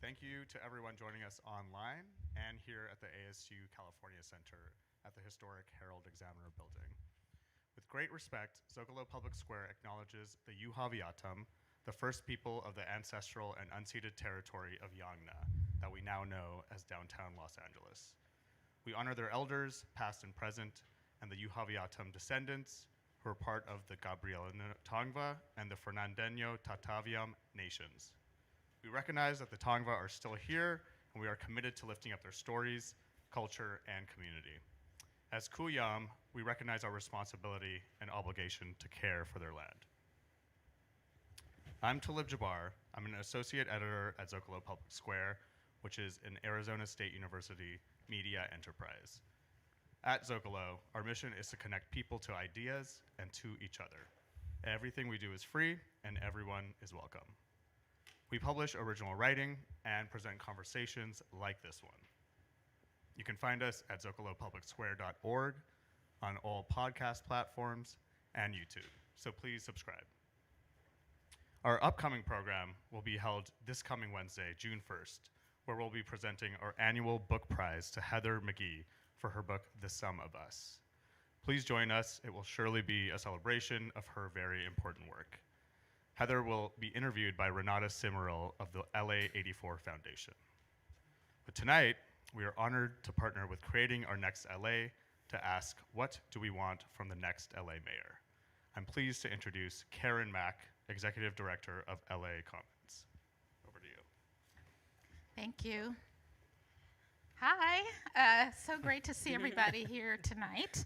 Thank you to everyone joining us online and here at the ASU California Center at the historic Herald Examiner building. With great respect, Zócalo Public Square acknowledges the Yuhaviatum, the first people of the ancestral and unceded territory of Yangna that we now know as downtown Los Angeles. We honor their elders, past and present, and the Yuhaviatum descendants who are part of the Gabrielino Tongva and the Fernandeño Tataviam nations. We recognize that the Tongva are still here, and we are committed to lifting up their stories, culture, and community. As Qween, we recognize our responsibility and obligation to care for their land. I'm Talib Jabbar. I'm an associate editor at Zócalo Public Square, which is an Arizona State University media enterprise. At Zócalo, our mission is to connect people to ideas and to each other. Everything we do is free, and everyone is welcome. We publish original writing and present conversations like this one. You can find us at zocalopublicsquare.org, on all podcast platforms, and YouTube, so please subscribe. Our upcoming program will be held this coming Wednesday, June 1st, where we'll be presenting our annual book prize to Heather McGee for her book, The Sum of Us. Please join us. It will surely be a celebration of her very important work. Heather will be interviewed by Renata Cimaril of the LA 84 Foundation. But tonight, we are honored to partner with Creating Our Next LA to ask, what do we want from the next LA mayor? I'm pleased to introduce Karen Mack, Executive Director of LA Commons. Over to you. Thank you. Hi, so great to see everybody here tonight.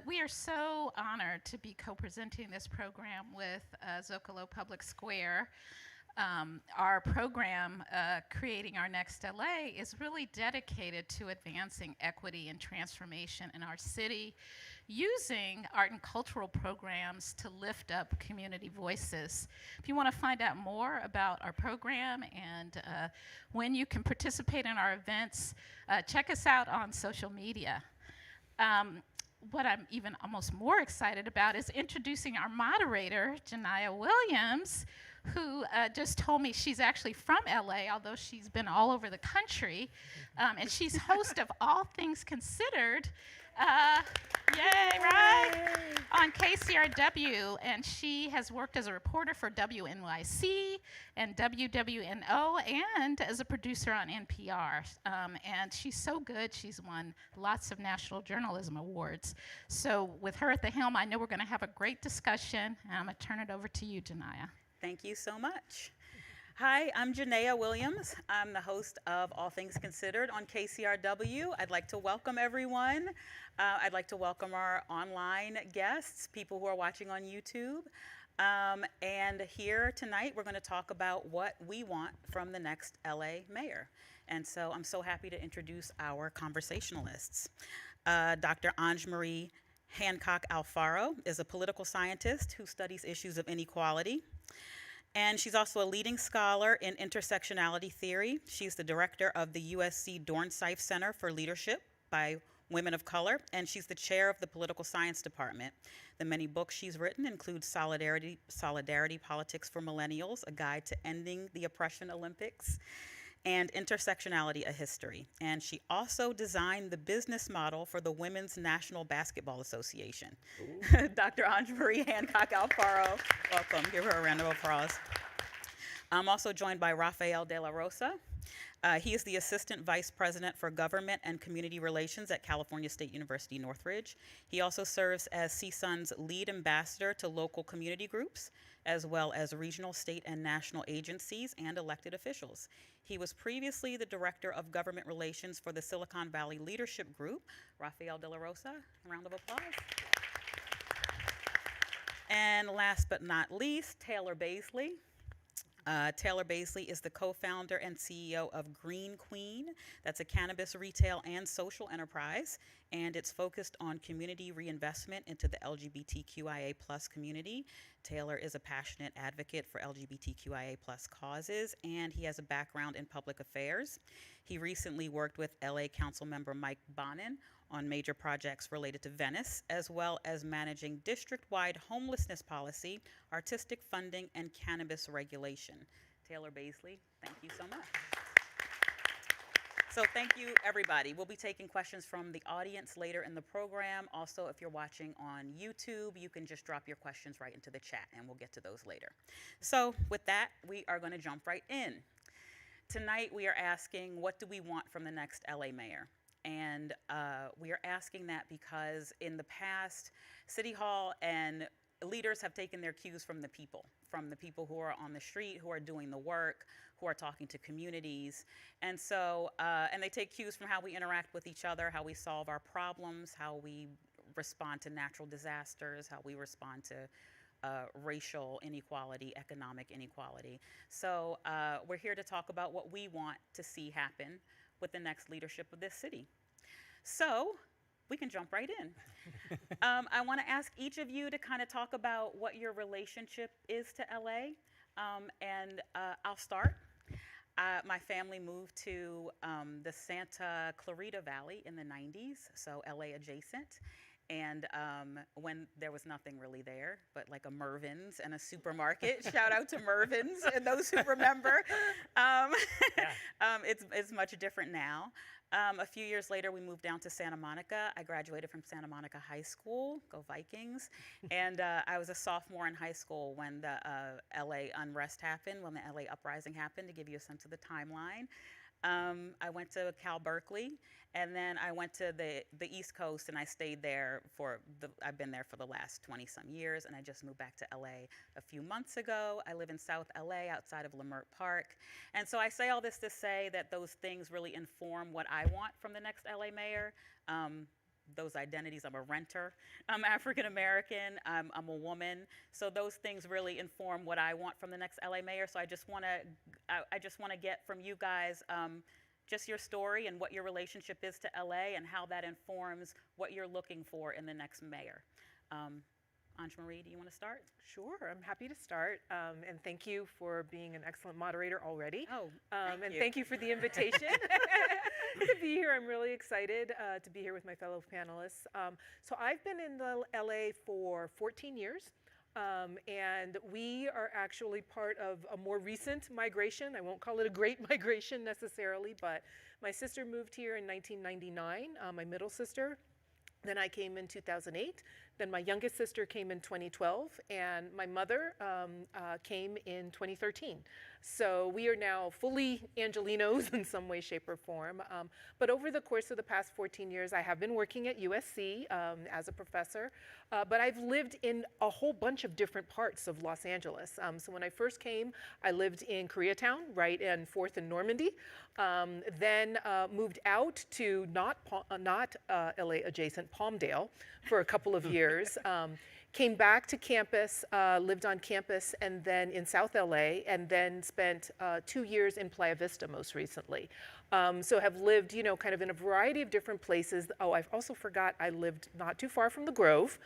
We are so honored to be co-presenting this program with Zócalo Public Square. Our program, Creating Our Next LA, is really dedicated to advancing equity and transformation in our city, using art and cultural programs to lift up community voices. If you want to find out more about our program and when you can participate in our events, check us out on social media. What I'm even almost more excited about is introducing our moderator, Janaya Williams, who just told me she's actually from LA, although she's been all over the country, and she's host of All Things Considered, yay, right? On KCRW, and she has worked as a reporter for WNYC and WWNO and as a producer on NPR. And she's so good, she's won lots of national journalism awards. So with her at the helm, I know we're gonna have a great discussion, and I'm gonna turn it over to you, Janaya. Thank you so much. Hi, I'm Janaya Williams. I'm the host of All Things Considered on KCRW. I'd like to welcome everyone. I'd like to welcome our online guests, people who are watching on YouTube. And here tonight, we're going to talk about what we want from the next LA mayor. And so I'm so happy to introduce our conversationalists. Dr. Ange-Marie Hancock Alfaro is a political scientist who studies issues of inequality. And she's also a leading scholar in intersectionality theory. She's the director of the USC Dornsife Center for Leadership by Women of Color, and she's the chair of the Political Science Department. The many books she's written include Solidarity Politics for Millennials, A Guide to Ending the Oppression Olympics, and Intersectionality, A History. And she also designed the business model for the Women's National Basketball Association. Dr. Ange-Marie Hancock Alfaro, welcome. Give her a round of applause. I'm also joined by Rafael de la Rosa. He is the Assistant Vice President for Government and Community Relations at California State University, Northridge. He also serves as CSUN's lead ambassador to local community groups, as well as regional, state, and national agencies and elected officials. He was previously the Director of Government Relations for the Silicon Valley Leadership Group. Rafael de la Rosa, a round of applause. And last but not least, Taylor Bazley. Taylor Bazley is the co-founder and CEO of Qween. That's a cannabis retail and social enterprise, and it's focused on community reinvestment into the LGBTQIA+ community. Taylor is a passionate advocate for LGBTQIA+ causes, and he has a background in public affairs. He recently worked with LA Councilmember Mike Bonin on major projects related to Venice, as well as managing district-wide homelessness policy, artistic funding, and cannabis regulation. Taylor Bazley. Thank you so much. So thank you, everybody. We'll be taking questions from the audience later in the program. Also, if you're watching on YouTube, you can just drop your questions right into the chat, and we'll get to those later. So with that, we are going to jump right in. Tonight, we are asking, what do we want from the next LA mayor? And we are asking that because in the past, City Hall and leaders have taken their cues from the people who are on the street, who are doing the work, who are talking to communities. And so, and they take cues from how we interact with each other, how we solve our problems, how we respond to natural disasters, how we respond to racial inequality, economic inequality. So we're here to talk about what we want to see happen with the next leadership of this city. So we can jump right in. I want to ask each of you to kind of talk about what your relationship is to LA. And I'll start. My family moved to the Santa Clarita Valley in the 90s, so LA adjacent. And when there was nothing really there, but like a Mervyn's and a supermarket. Shout out to Mervyn's and those who remember. It's much different now. A few years later, we moved down to Santa Monica. I graduated from Santa Monica High School, go Vikings. And I was a sophomore in high school when the LA unrest happened, when the LA uprising happened, to give you a sense of the timeline. I went to Cal Berkeley, and then I went to the East Coast, and I stayed there I've been there for the last 20-some years, and I just moved back to LA a few months ago. I live in South LA, outside of Leimert Park. And so I say all this to say that those things really inform what I want from the next LA mayor. Those identities, I'm a renter, I'm African American, I'm a woman. So those things really inform what I want from the next LA mayor. So I just want to get from you guys just your story and what your relationship is to LA and how that informs what you're looking for in the next mayor. Ange-Marie, do you want to start? Sure, I'm happy to start. And thank you for being an excellent moderator already. Oh, thank you for the invitation to be here. I'm really excited to be here with my fellow panelists. So I've been in the LA for 14 years. And we are actually part of a more recent migration. I won't call it a great migration necessarily, but my sister moved here in 1999, my middle sister. Then I came in 2008. Then my youngest sister came in 2012, and my mother came in 2013. So we are now fully Angelenos in some way, shape, or form. But over the course of the past 14 years, I have been working at USC as a professor, but I've lived in a whole bunch of different parts of Los Angeles. So when I first came, I lived in Koreatown, right in 4th and Normandy. Then moved out to not LA adjacent Palmdale for a couple of years. Came back to campus, lived on campus, and then in South LA, and then spent 2 years in Playa Vista most recently. So have lived, kind of in a variety of different places. Oh, I also forgot I lived not too far from the Grove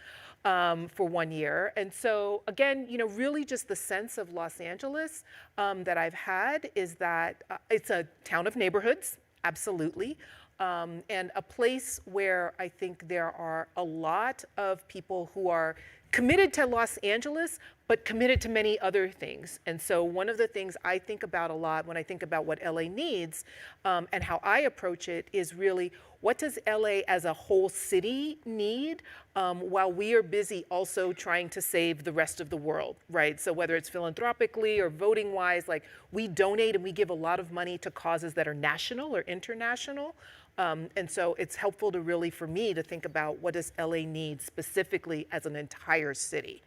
for 1 year. And so again, really just the sense of Los Angeles that I've had is that it's a town of neighborhoods, absolutely. And a place where I think there are a lot of people who are committed to Los Angeles, but committed to many other things. And so one of the things I think about a lot when I think about what LA needs and how I approach it is really, what does LA as a whole city need while we are busy also trying to save the rest of the world, right? So whether it's philanthropically or voting wise, like we donate and we give a lot of money to causes that are national or international. And so it's helpful to really, for me, to think about what does LA need specifically as an entire city.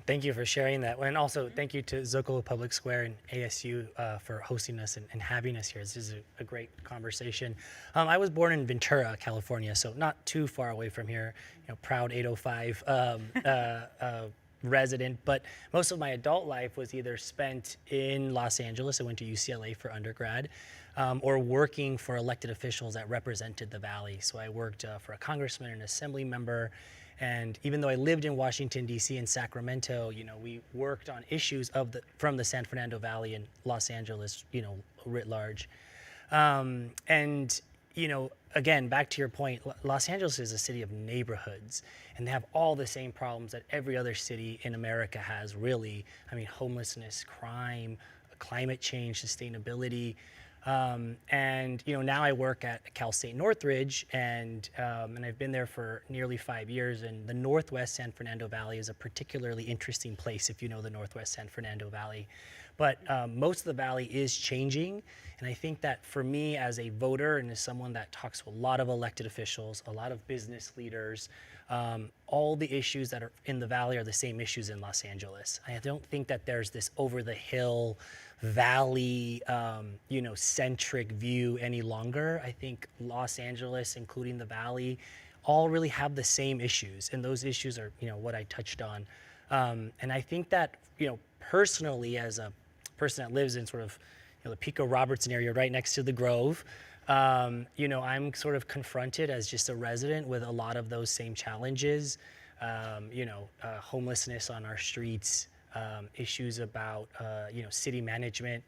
Thank you for sharing that. And also thank you to Zócalo Public Square and ASU for hosting us and having us here. This is a great conversation. I was born in Ventura, California, so not too far away from here, proud 805 resident, but most of my adult life was either spent in Los Angeles. I went to UCLA for undergrad, or working for elected officials that represented the Valley. So I worked for a congressman and assembly member. And even though I lived in Washington, D.C. and Sacramento, we worked on issues from the San Fernando Valley and Los Angeles, writ large. And again, back to your point, Los Angeles is a city of neighborhoods, and they have all the same problems that every other city in America has, really. I mean, homelessness, crime, climate change, sustainability. And now I work at Cal State Northridge, and I've been there for nearly 5 years. And the Northwest San Fernando Valley is a particularly interesting place if you know the Northwest San Fernando Valley. But most of the valley is changing, and I think that for me as a voter and as someone that talks to a lot of elected officials, a lot of business leaders, all the issues that are in the valley are the same issues in Los Angeles. I don't think that there's this over-the-hill valley, centric view any longer. I think Los Angeles, including the valley, all really have the same issues, and those issues are, what I touched on. And I think that, personally, as a person that lives in sort of, the Pico Robertson area right next to the Grove, I'm sort of confronted as just a resident with a lot of those same challenges, homelessness on our streets, issues about, city management.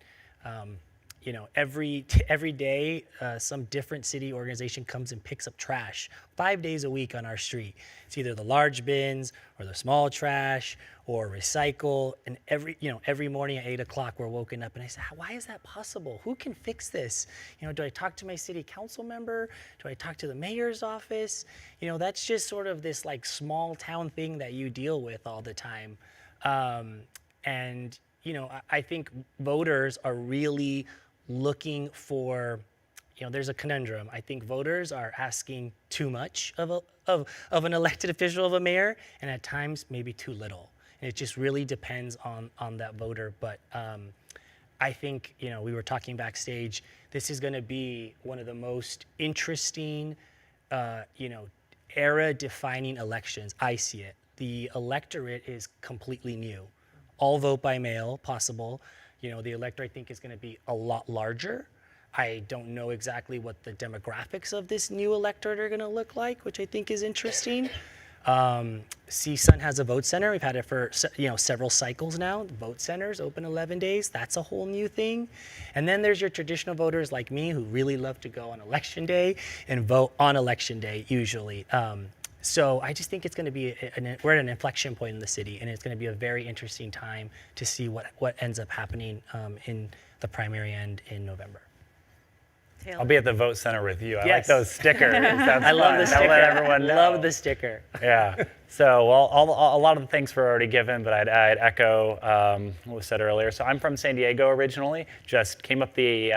Every day, some different city organization comes and picks up trash 5 days a week on our street. It's either the large bins or the small trash or recycle. And every morning at 8 o'clock, we're woken up and I say, why is that possible? Who can fix this? Do I talk to my city council member? Do I talk to the mayor's office? That's just sort of this like small town thing that you deal with all the time. I think voters are really looking for, there's a conundrum. I think voters are asking too much of an elected official, of a mayor, and at times maybe too little. And it just really depends on that voter. But I think, we were talking backstage, this is going to be one of the most interesting, era-defining elections. I see it. The electorate is completely new. All vote by mail possible. The electorate, I think, is going to be a lot larger. I don't know exactly what the demographics of this new electorate are going to look like, which I think is interesting. CSUN has a vote center. We've had it for several cycles now. The vote centers open 11 days. That's a whole new thing. And then there's your traditional voters like me who really love to go on election day and vote on election day usually. So I just think it's going to be, we're at an inflection point in the city, and it's going to be a very interesting time to see what ends up happening in the primary end in November. Taylor. I'll be at the vote center with you. I like Yes. those stickers. That's I love fun. the I'll sticker. let everyone know. Love the sticker. Yeah. So, well, a lot of the things were already given, but I'd echo what was said earlier. So I'm from San Diego originally. Just came up the,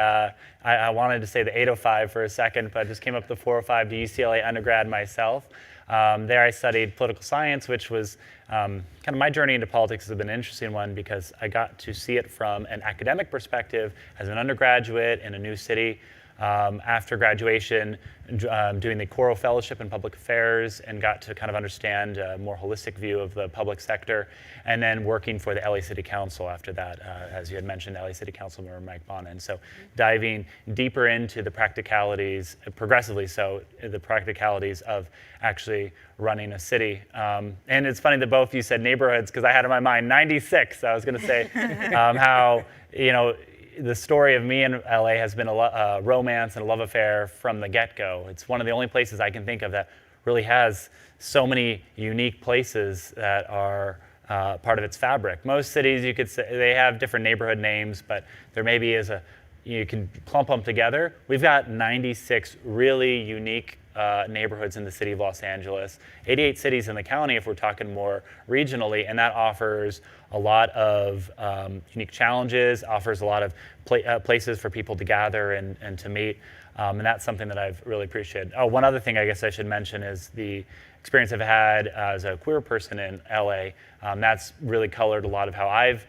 I wanted to say the 805 for a second, but just came up the 405 to UCLA undergrad myself. There I studied political science, which was kind of my journey into politics has been an interesting one because I got to see it from an academic perspective as an undergraduate in a new city. After graduation, doing the Coro Fellowship in Public Affairs and got to kind of understand a more holistic view of the public sector, and then working for the LA City Council after that, as you had mentioned, LA City Council member Mike Bonin. So diving deeper into the practicalities, progressively so, the practicalities of actually running a city. And it's funny that both of you said neighborhoods, because I had in my mind 96. I was going to say how, the story of me in LA has been a romance and a love affair from the get-go. It's one of the only places I can think of that really has so many unique places that are part of its fabric. Most cities, you could say, they have different neighborhood names, but there maybe is you can clump them together. We've got 96 really unique neighborhoods in the city of Los Angeles, 88 cities in the county if we're talking more regionally, and that offers a lot of unique challenges, offers a lot of places for people to gather and to meet, and that's something that I've really appreciated. Oh, one other thing I guess I should mention is the experience I've had as a queer person in LA. That's really colored a lot of how I've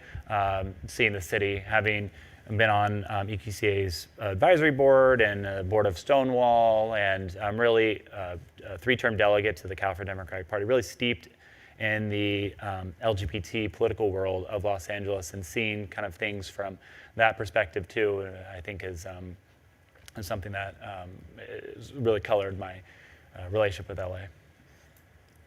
seen the city, having been on EQCA's advisory board and board of Stonewall, and I'm really a three-term delegate to the California Democratic Party, really steeped in the LGBT political world of Los Angeles, and seeing kind of things from that perspective too, I think is something that has really colored my relationship with LA.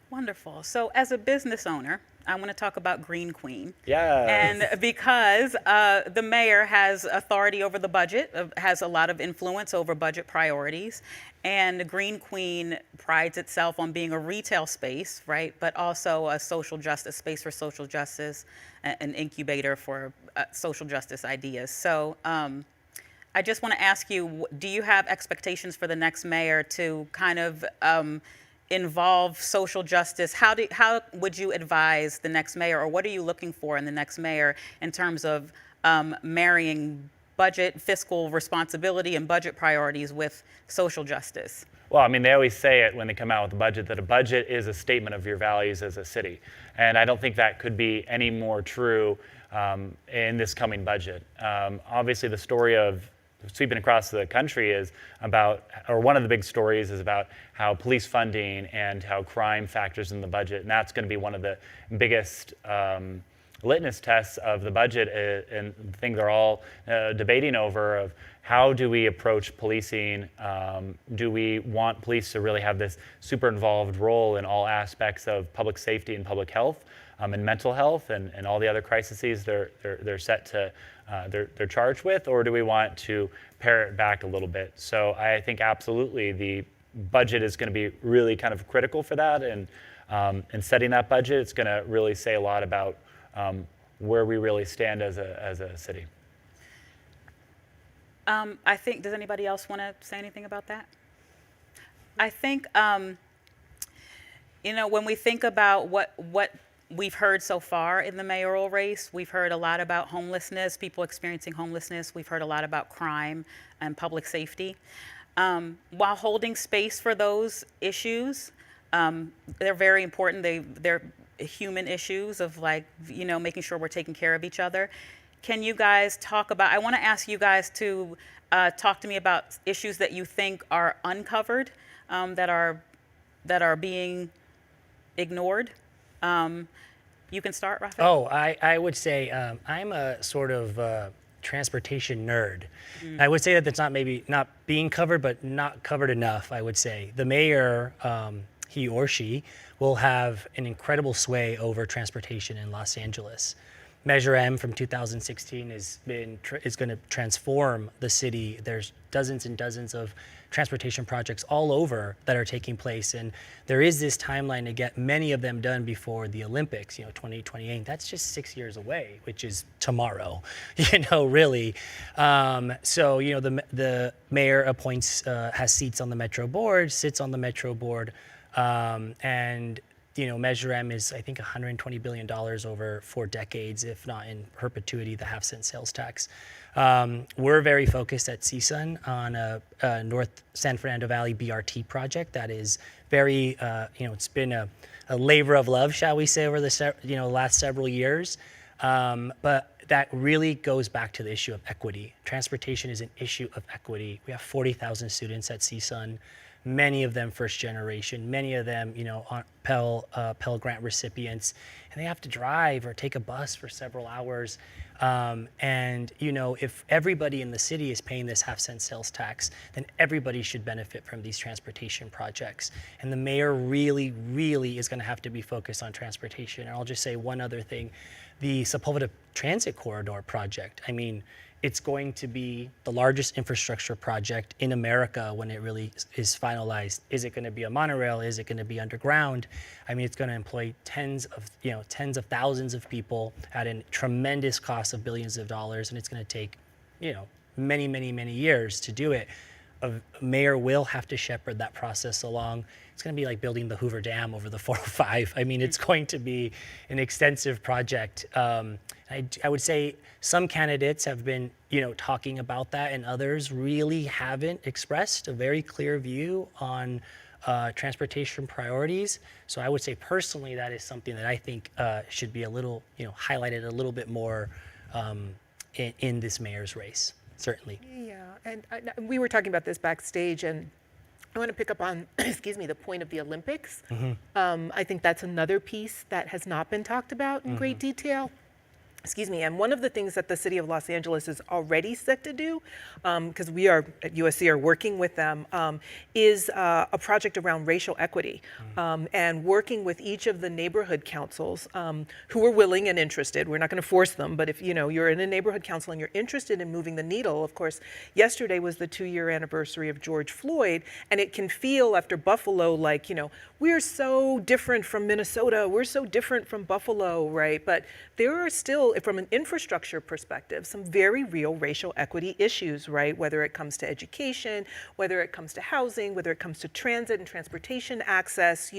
Wonderful. So as a business owner, I want to talk about Qween. Yes. And because the mayor has authority over the budget, has a lot of influence over budget priorities, and Qween prides itself on being a retail space, right, but also a social justice space for social justice, an incubator for social justice ideas. So I just want to ask you, do you have expectations for the next mayor to kind of involve social justice? How would you advise the next mayor, or what are you looking for in the next mayor in terms of marrying budget, fiscal responsibility, and budget priorities with social justice? Well, I mean, they always say it when they come out with a budget, that a budget is a statement of your values as a city. And I don't think that could be any more true in this coming budget. Obviously, the story of sweeping across the country is about, or one of the big stories is about how police funding and how crime factors in the budget. And that's going to be one of the biggest litmus tests of the budget, and the thing they're all debating over of how do we approach policing? Do we want police to really have this super involved role in all aspects of public safety and public health and mental health and all the other crises they're set to they're charged with, or do we want to pare it back a little bit? So I think absolutely the budget is going to be really kind of critical for that, and in setting that budget, it's going to really say a lot about where we really stand as a city. I think, does anybody else want to say anything about that? I think, you know, when we think about what we've heard so far in the mayoral race, we've heard a lot about homelessness, people experiencing homelessness. We've heard a lot about crime and public safety. While holding space for those issues, they're very important. They're human issues of, like, you know, making sure we're taking care of each other. Can you guys talk about, I want to ask you guys to talk to me about issues that you think are uncovered, that are being ignored. You can start, Rafael. Oh, I would say I'm a sort of transportation nerd. I would say that that's not being covered, but not covered enough, I would say. The mayor, he or she, will have an incredible sway over transportation in Los Angeles. Measure M from 2016 is going to transform the city. There's dozens and dozens of transportation projects all over that are taking place, and there is this timeline to get many of them done before the Olympics, 2028. That's just 6 years away, which is tomorrow, really. So, the mayor appoints, has seats on the Metro board, sits on the Metro board, and Measure M is, I think, $120 billion over 4 decades, if not in perpetuity, the half-cent sales tax. We're very focused at CSUN on a North San Fernando Valley BRT project that is very, it's been a labor of love, shall we say, over the last several years. But that really goes back to the issue of equity. Transportation is an issue of equity. We have 40,000 students at CSUN. Many of them first generation, many of them, Pell Grant recipients, and they have to drive or take a bus for several hours. If everybody in the city is paying this half-cent sales tax, then everybody should benefit from these transportation projects. And the mayor really, really is going to have to be focused on transportation. And I'll just say one other thing. The Sepulveda Transit Corridor project, it's going to be the largest infrastructure project in America when it really is finalized. Is it going to be a monorail? Is it going to be underground? It's going to employ tens of thousands of people at a tremendous cost of billions of dollars, and it's going to take, many, many, many years to do it. A mayor will have to shepherd that process along. It's going to be like building the Hoover Dam over the 405. It's going to be an extensive project. I would say some candidates have been, talking about that, and others really haven't expressed a very clear view on transportation priorities. So I would say personally that is something that I think should be a little, highlighted a little bit more in this mayor's race, certainly. Yeah, and we were talking about this backstage, and I want to pick up on, the point of the Olympics. I think that's another piece that has not been talked about in great detail. Excuse me, and one of the things that the city of Los Angeles is already set to do, because we are at USC are working with them, is a project around racial equity, and working with each of the neighborhood councils who are willing and interested. We're not going to force them, but if you're in a neighborhood council and you're interested in moving the needle, of course, yesterday was the 2-year anniversary of George Floyd, and it can feel after Buffalo like, we're so different from Minnesota, we're so different from Buffalo, right? But there are still, from an infrastructure perspective, some very real racial equity issues, right? Whether it comes to education, whether it comes to housing, whether it comes to transit and transportation access,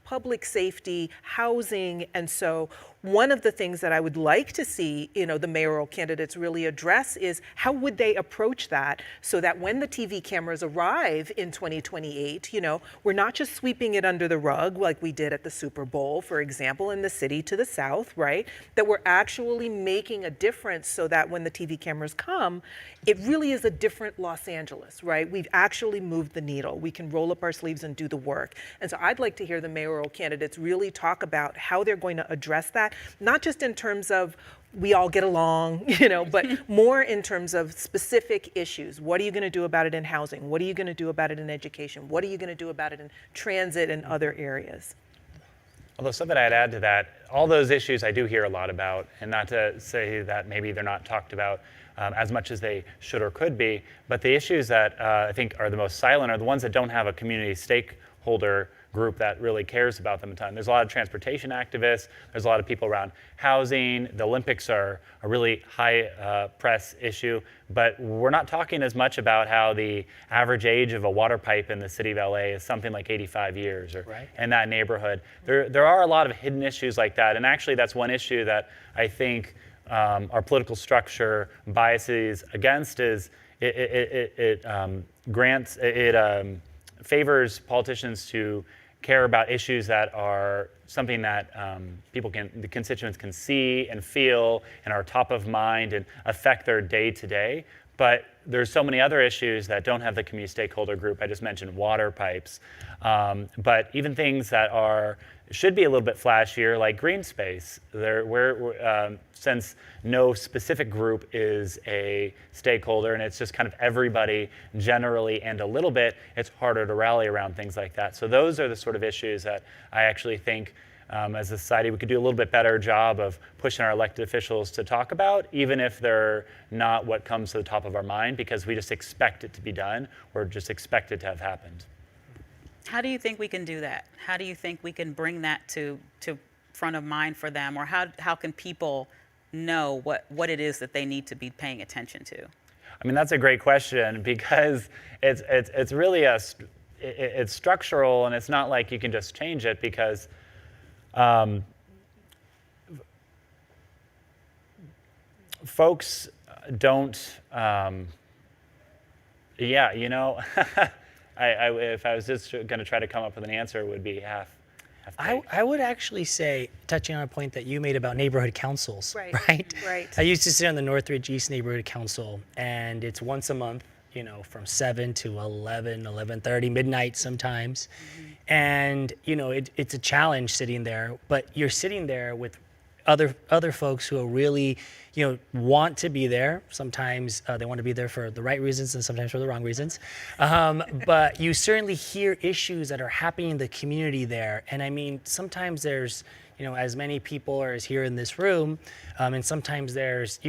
public safety, housing. And so one of the things that I would like to see, the mayoral candidates really address is how would they approach that so that when the TV cameras arrive in 2028, we're not just sweeping it under the rug like we did at the Super Bowl, for example, in the city to the south, right? That we're actually making a difference so that when the TV cameras come, it really is a different Los Angeles, right? We've actually moved the needle. We can roll up our sleeves and do the work. And so I'd like to hear the mayoral candidates really talk about how they're going to address that, not just in terms of we all get along, but more in terms of specific issues. What are you going to do about it in housing? What are you going to do about it in education? What are you going to do about it in transit and other areas? Although something I'd add to that, all those issues I do hear a lot about, and not to say that maybe they're not talked about as much as they should or could be, but the issues that I think are the most silent are the ones that don't have a community stakeholder group that really cares about them a ton. There's a lot of transportation activists, there's a lot of people around housing, the Olympics are a really high press issue, but we're not talking as much about how the average age of a water pipe in the city of LA is something like 85 years or in that neighborhood. There are a lot of hidden issues like that, and actually that's one issue that I think our political structure biases against is it favors politicians to care about issues that are something that the constituents can see and feel and are top of mind and affect their day to day. But there's so many other issues that don't have the community stakeholder group. I just mentioned water pipes, but even things that should be a little bit flashier, like green space. Since no specific group is a stakeholder and it's just kind of everybody generally and a little bit, it's harder to rally around things like that. So those are the sort of issues that I actually think as a society we could do a little bit better job of pushing our elected officials to talk about, even if they're not what comes to the top of our mind, because we just expect it to be done or just expect it to have happened. How do you think we can do that? How do you think we can bring that to front of mind for them? Or how can people know what it is that they need to be paying attention to? I mean, that's a great question, because it's really it's structural, and it's not like you can just change it, because folks don't, if I was just going to try to come up with an answer, it would be half. I would actually say, touching on a point that you made about neighborhood councils, right? Right. I used to sit on the Northridge East Neighborhood Council, and it's once a month, from 7 to 11, 11:30, midnight sometimes. Mm-hmm. And, it's a challenge sitting there, but you're sitting there with other folks who are really, want to be there. Sometimes they want to be there for the right reasons and sometimes for the wrong reasons. But you certainly hear issues that are happening in the community there. And I mean, sometimes there's, as many people as here in this room, and sometimes there's,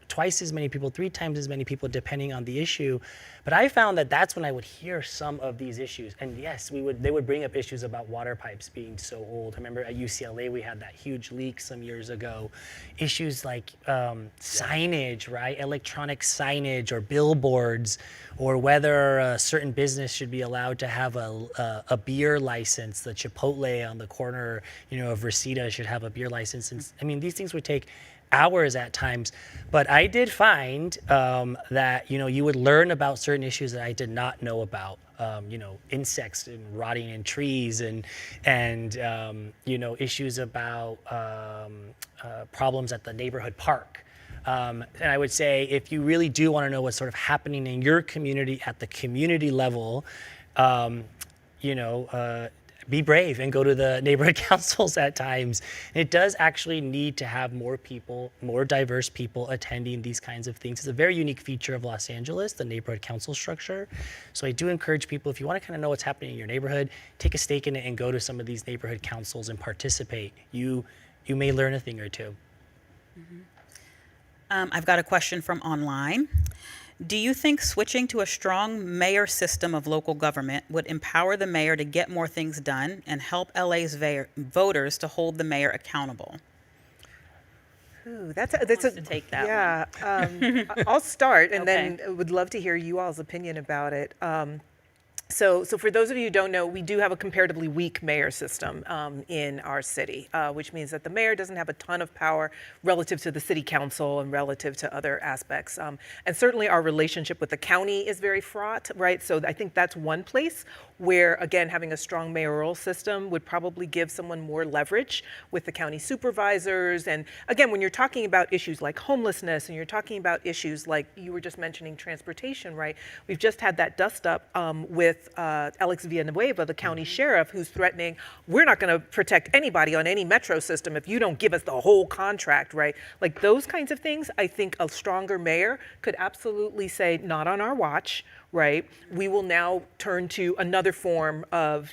twice as many people, 3 times as many people, depending on the issue. But I found that that's when I would hear some of these issues. And yes, they would bring up issues about water pipes being so old. I remember at UCLA, we had that huge leak some years ago. Issues like signage, right? Electronic signage or billboards, or whether a certain business should be allowed to have a beer license. The Chipotle on the corner, of Reseda should have a beer license. And I mean, these things would take hours at times, but I did find that you would learn about certain issues that I did not know about. Insects and rotting in trees, and issues about problems at the neighborhood park. And I would say, if you really do want to know what's sort of happening in your community at the community level, be brave and go to the neighborhood councils at times. And it does actually need to have more people, more diverse people attending these kinds of things. It's a very unique feature of Los Angeles, the neighborhood council structure. So I do encourage people, if you want to kind of know what's happening in your neighborhood, take a stake in it and go to some of these neighborhood councils and participate. You may learn a thing or two. I've got a question from online. Do you think switching to a strong mayor system of local government would empower the mayor to get more things done and help LA's voters to hold the mayor accountable? Ooh, that's wants to take that yeah. I'll start, and Okay. then would love to hear you all's opinion about it. So for those of you who don't know, we do have a comparatively weak mayor system in our city, which means that the mayor doesn't have a ton of power relative to the city council and relative to other aspects. And certainly our relationship with the county is very fraught, right? So I think that's one place where, again, having a strong mayoral system would probably give someone more leverage with the county supervisors. And again, when you're talking about issues like homelessness and you're talking about issues like you were just mentioning transportation, right? We've just had that dust up with Alex Villanueva, the county sheriff, who's threatening, we're not going to protect anybody on any metro system if you don't give us the whole contract, right? Like those kinds of things, I think a stronger mayor could absolutely say, not on our watch, right? We will now turn to another form of,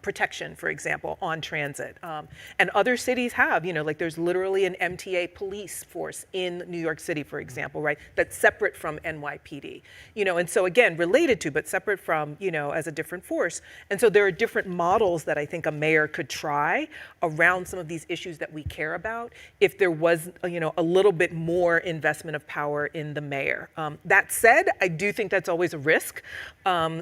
protection, for example, on transit. And other cities have, like there's literally an MTA police force in New York City, for example, right? That's separate from NYPD, and so again, related to, but separate from, as a different force. And so there are different models that I think a mayor could try around some of these issues that we care about if there was, a little bit more investment of power in the mayor. That said, I do think that's always a risk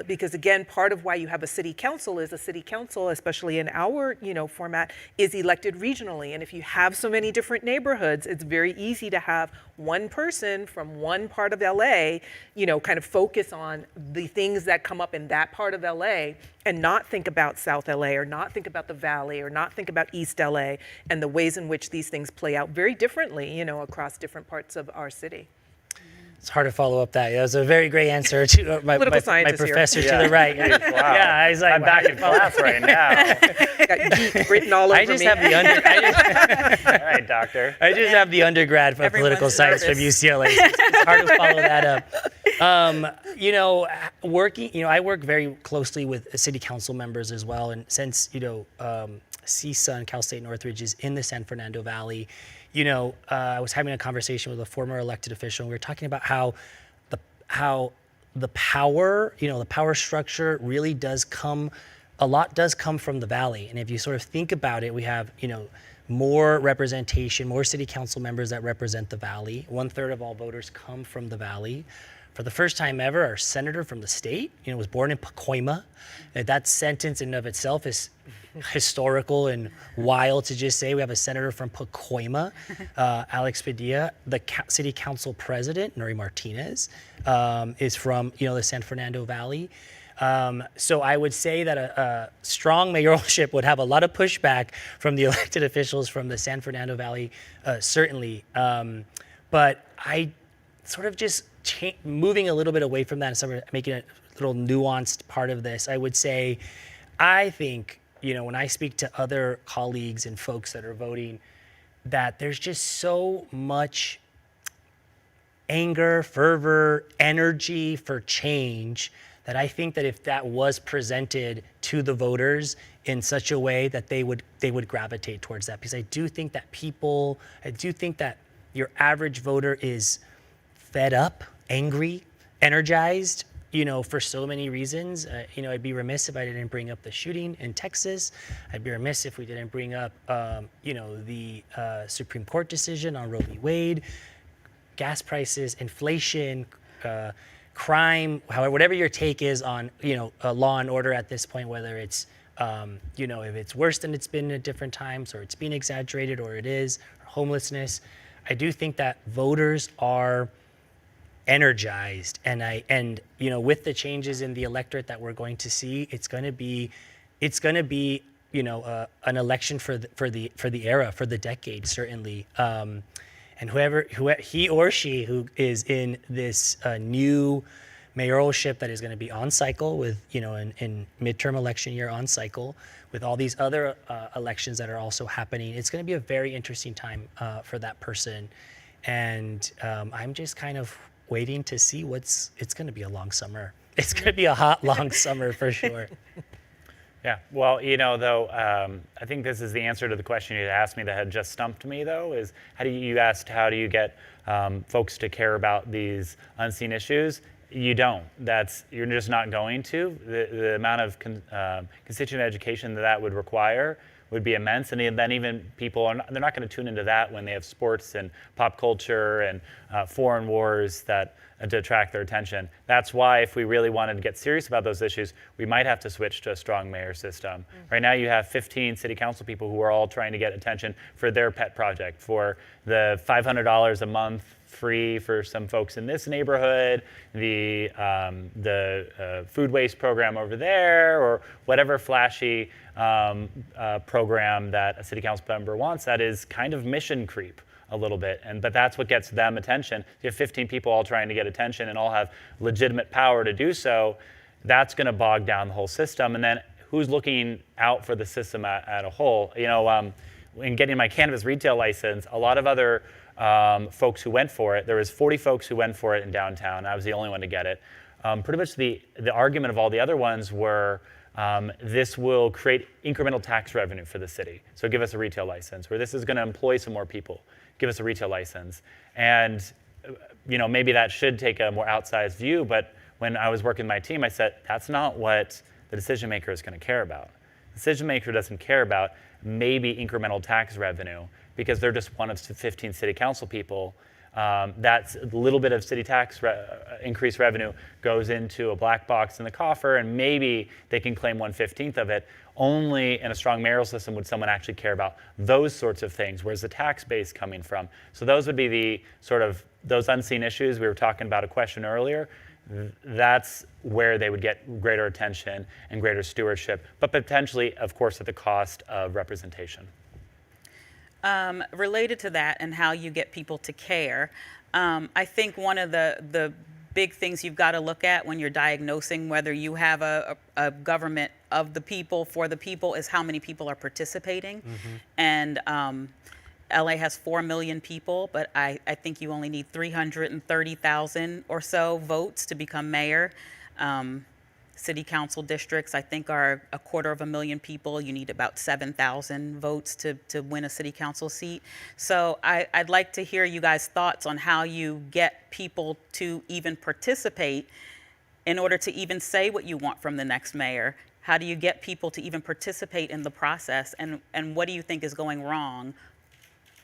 because again, part of why you have a city council is a city council, especially in our format, is elected regionally. And if you have so many different neighborhoods, it's very easy to have one person from one part of LA, kind of focus on the things that come up in that part of LA and not think about South LA or not think about the Valley or not think about East LA and the ways in which these things play out very differently, across different parts of our city. It's hard to follow up that. That was a very great answer to my professor to the right. Wow. Yeah, I was like, I'm back in class right now. Got geek written all over I just me. have the All right, doctor. I just have the undergrad for political Everyone's science from nervous. UCLA. So it's hard to follow that up. I work very closely with city council members as well. And since, CSUN, Cal State Northridge, is in the San Fernando Valley, I was having a conversation with a former elected official, and we were talking about how the power, the power structure really does come, a lot does come from the Valley. And if you sort of think about it, we have, more representation, more city council members that represent the Valley. 1/3 of all voters come from the Valley. For the first time ever, our senator from the state, was born in Pacoima. That sentence in and of itself is historical and wild to just say. We have a senator from Pacoima, Alex Padilla. The city council president, Nuri Martinez, is from, the San Fernando Valley. So I would say that a strong mayoralship would have a lot of pushback from the elected officials from the San Fernando Valley, certainly. But I sort of just moving a little bit away from that and sort of making a little nuanced part of this, I would say, I think, when I speak to other colleagues and folks that are voting, that there's just so much anger, fervor, energy for change that I think that if that was presented to the voters in such a way that they would gravitate towards that. Because I do think that your average voter is fed up, angry, energized, for so many reasons. I'd be remiss if I didn't bring up the shooting in Texas. I'd be remiss if we didn't bring up, the Supreme Court decision on Roe v. Wade, gas prices, inflation, crime, however, whatever your take is on, law and order at this point, whether it's, if it's worse than it's been at different times or it's being exaggerated or it is, or homelessness. I do think that voters are energized, and with the changes in the electorate that we're going to see, it's going to be an election for the era, for the decade, certainly. And whoever he or she who is in this new mayoralship that is going to be on cycle with, in midterm election year on cycle, with all these other elections that are also happening. It's going to be a very interesting time for that person. And I'm just kind of waiting to see it's going to be a long summer. It's going to be a hot, long summer for sure. Yeah, well, though, I think this is the answer to the question you asked me that had just stumped me, though, is how do you get folks to care about these unseen issues? You don't. You're just not going to. The amount of constituent education that would require would be immense, and then even people they're not going to tune into that when they have sports and pop culture and foreign wars that to attract their attention. That's why if we really wanted to get serious about those issues, we might have to switch to a strong mayor system. Mm-hmm. Right now you have 15 city council people who are all trying to get attention for their pet project, for the $500 a month free for some folks in this neighborhood, the food waste program over there, or whatever flashy program that a city council member wants. That is kind of mission creep a little bit, but that's what gets them attention. You have 15 people all trying to get attention and all have legitimate power to do so. That's going to bog down the whole system. And then who's looking out for the system at a whole? In getting my cannabis retail license, a lot of other folks who went for it, there was 40 folks who went for it in downtown. I was the only one to get it. Pretty much the argument of all the other ones were this will create incremental tax revenue for the city. So give us a retail license. Or this is going to employ some more people. Give us a retail license. And maybe that should take a more outsized view, but when I was working my team, I said, that's not what the decision maker is going to care about. The decision maker doesn't care about maybe incremental tax revenue because they're just one of 15 city council people. That's a little bit of city tax increased revenue goes into a black box in the coffer, and maybe they can claim 1/15 of it. Only in a strong mayoral system would someone actually care about those sorts of things. Where's the tax base coming from? So those would be the sort of those unseen issues. We were talking about a question earlier. That's where they would get greater attention and greater stewardship, but potentially, of course, at the cost of representation. Related to that and how you get people to care, I think one of the big things you've got to look at when you're diagnosing whether you have a government of the people, for the people, is how many people are participating. Mm-hmm. And LA has 4 million people, but I think you only need 330,000 or so votes to become mayor. City council districts, I think, are 250,000 people. You need about 7,000 votes to win a city council seat. So I'd like to hear you guys' thoughts on how you get people to even participate in order to even say what you want from the next mayor. How do you get people to even participate in the process? And what do you think is going wrong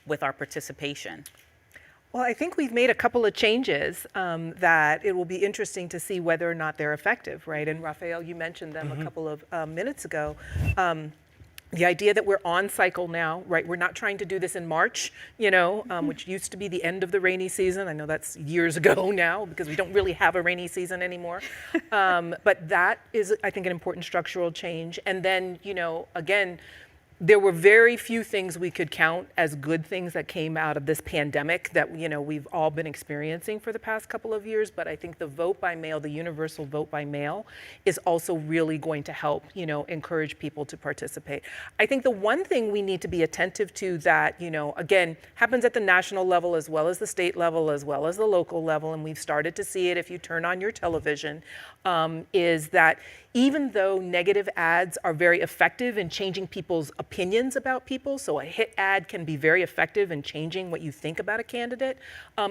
with our participation? Well, I think we've made a couple of changes that it will be interesting to see whether or not they're effective, right? And Rafael, you mentioned them a couple of minutes ago. The idea that we're on cycle now, right? We're not trying to do this in March, which used to be the end of the rainy season. I know that's years ago now because we don't really have a rainy season anymore. But that is, I think, an important structural change. And then, again, there were very few things we could count as good things that came out of this pandemic that we've all been experiencing for the past couple of years. But I think the vote by mail, the universal vote by mail, is also really going to help encourage people to participate. I think the one thing we need to be attentive to that again happens at the national level as well as the state level as well as the local level, and we've started to see it if you turn on your television, is that even though negative ads are very effective in changing people's opinions about people, so a hit ad can be very effective in changing what you think about a candidate,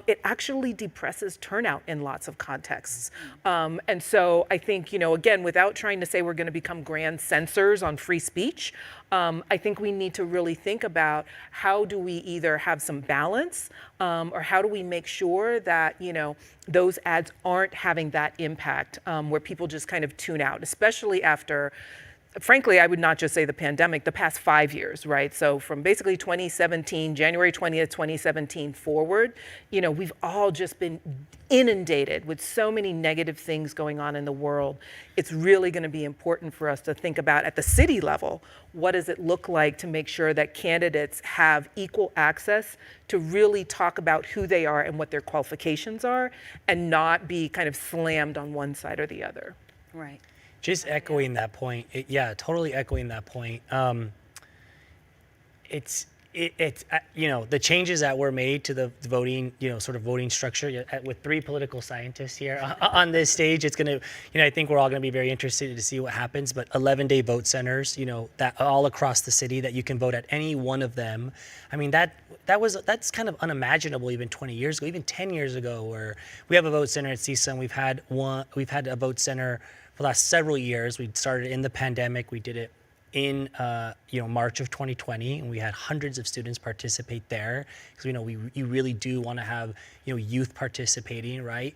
it actually depresses turnout in lots of contexts. And so I think, again, without trying to say we're going to become grand censors on free speech, I think we need to really think about how do we either have some balance or how do we make sure that, those ads aren't having that impact where people just kind of tune out, especially after frankly, I would not just say the pandemic, the past 5 years, right? So from basically 2017, January 20th, 2017 forward, we've all just been inundated with so many negative things going on in the world. It's really going to be important for us to think about at the city level, what does it look like to make sure that candidates have equal access to really talk about who they are and what their qualifications are, and not be kind of slammed on one side or the other. Right. Just echoing that point, totally echoing that point. It's the changes that were made to the voting, sort of voting structure with 3 political scientists here on this stage. It's going to, I think we're all going to be very interested to see what happens. But 11-day vote centers, that all across the city that you can vote at any one of them. I mean, that's kind of unimaginable even 20 years ago, even 10 years ago. Where we have a vote center at CSUN. We've had a vote center for the last several years. We started in the pandemic. We did it in March of 2020, and we had hundreds of students participate there, because you really do want to have youth participating, right?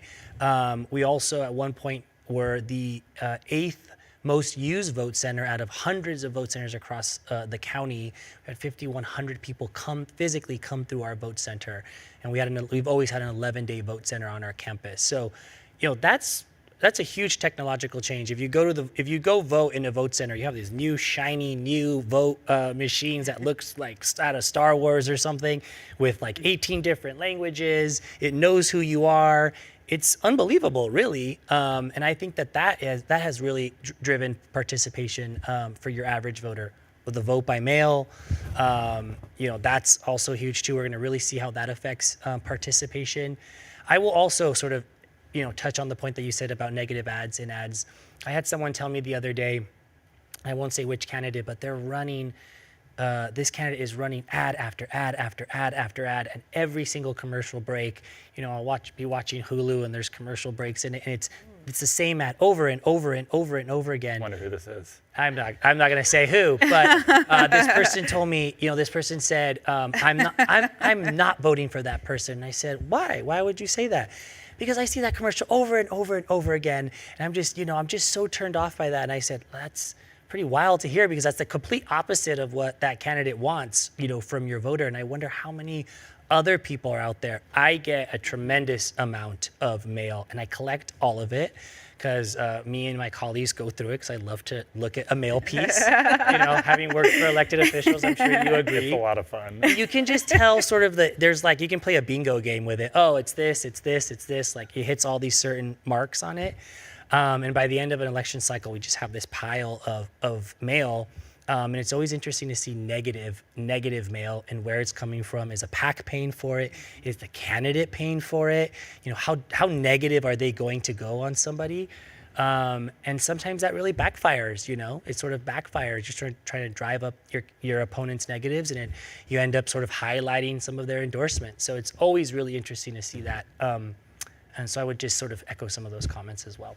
We also at one point were the 8th most used vote center out of hundreds of vote centers across the county. We had 5,100 people physically come through our vote center, and we've always had an 11-day vote center on our campus. So, that's a huge technological change. If you go vote in a vote center, you have these new shiny vote machines that looks like out of Star Wars or something, with like 18 different languages. It knows who you are. It's unbelievable, really. And I think that has really driven participation for your average voter. With the vote by mail, that's also huge too. We're going to really see how that affects participation. I will also sort of touch on the point that you said about negative ads in ads. I had someone tell me the other day, I won't say which candidate, but they're running, this candidate is running ad after ad after ad after ad, and every single commercial break, I'll be watching Hulu, and there's commercial breaks in it, and it's the same ad over and over and over and over again. I wonder who this is. I'm not going to say who, but this person told me, this person said, I'm not voting for that person. And I said, why? Why would you say that? Because I see that commercial over and over and over again, and I'm just so turned off by that. And I said, that's pretty wild to hear, because that's the complete opposite of what that candidate wants, from your voter. And I wonder how many other people are out there. I get a tremendous amount of mail, and I collect all of it, because me and my colleagues go through it, because I love to look at a mail piece. Having worked for elected officials, I'm sure you agree. It's a lot of fun. You can just tell sort of you can play a bingo game with it. Oh, it's this, it's this, it's this. Like, it hits all these certain marks on it. And by the end of an election cycle, we just have this pile of mail. And it's always interesting to see negative mail and where it's coming from. Is a PAC paying for it? Is the candidate paying for it? How negative are they going to go on somebody? And sometimes that really backfires. It sort of backfires. You're trying to drive up your opponent's negatives, and then you end up sort of highlighting some of their endorsements. So it's always really interesting to see that. And so I would just sort of echo some of those comments as well.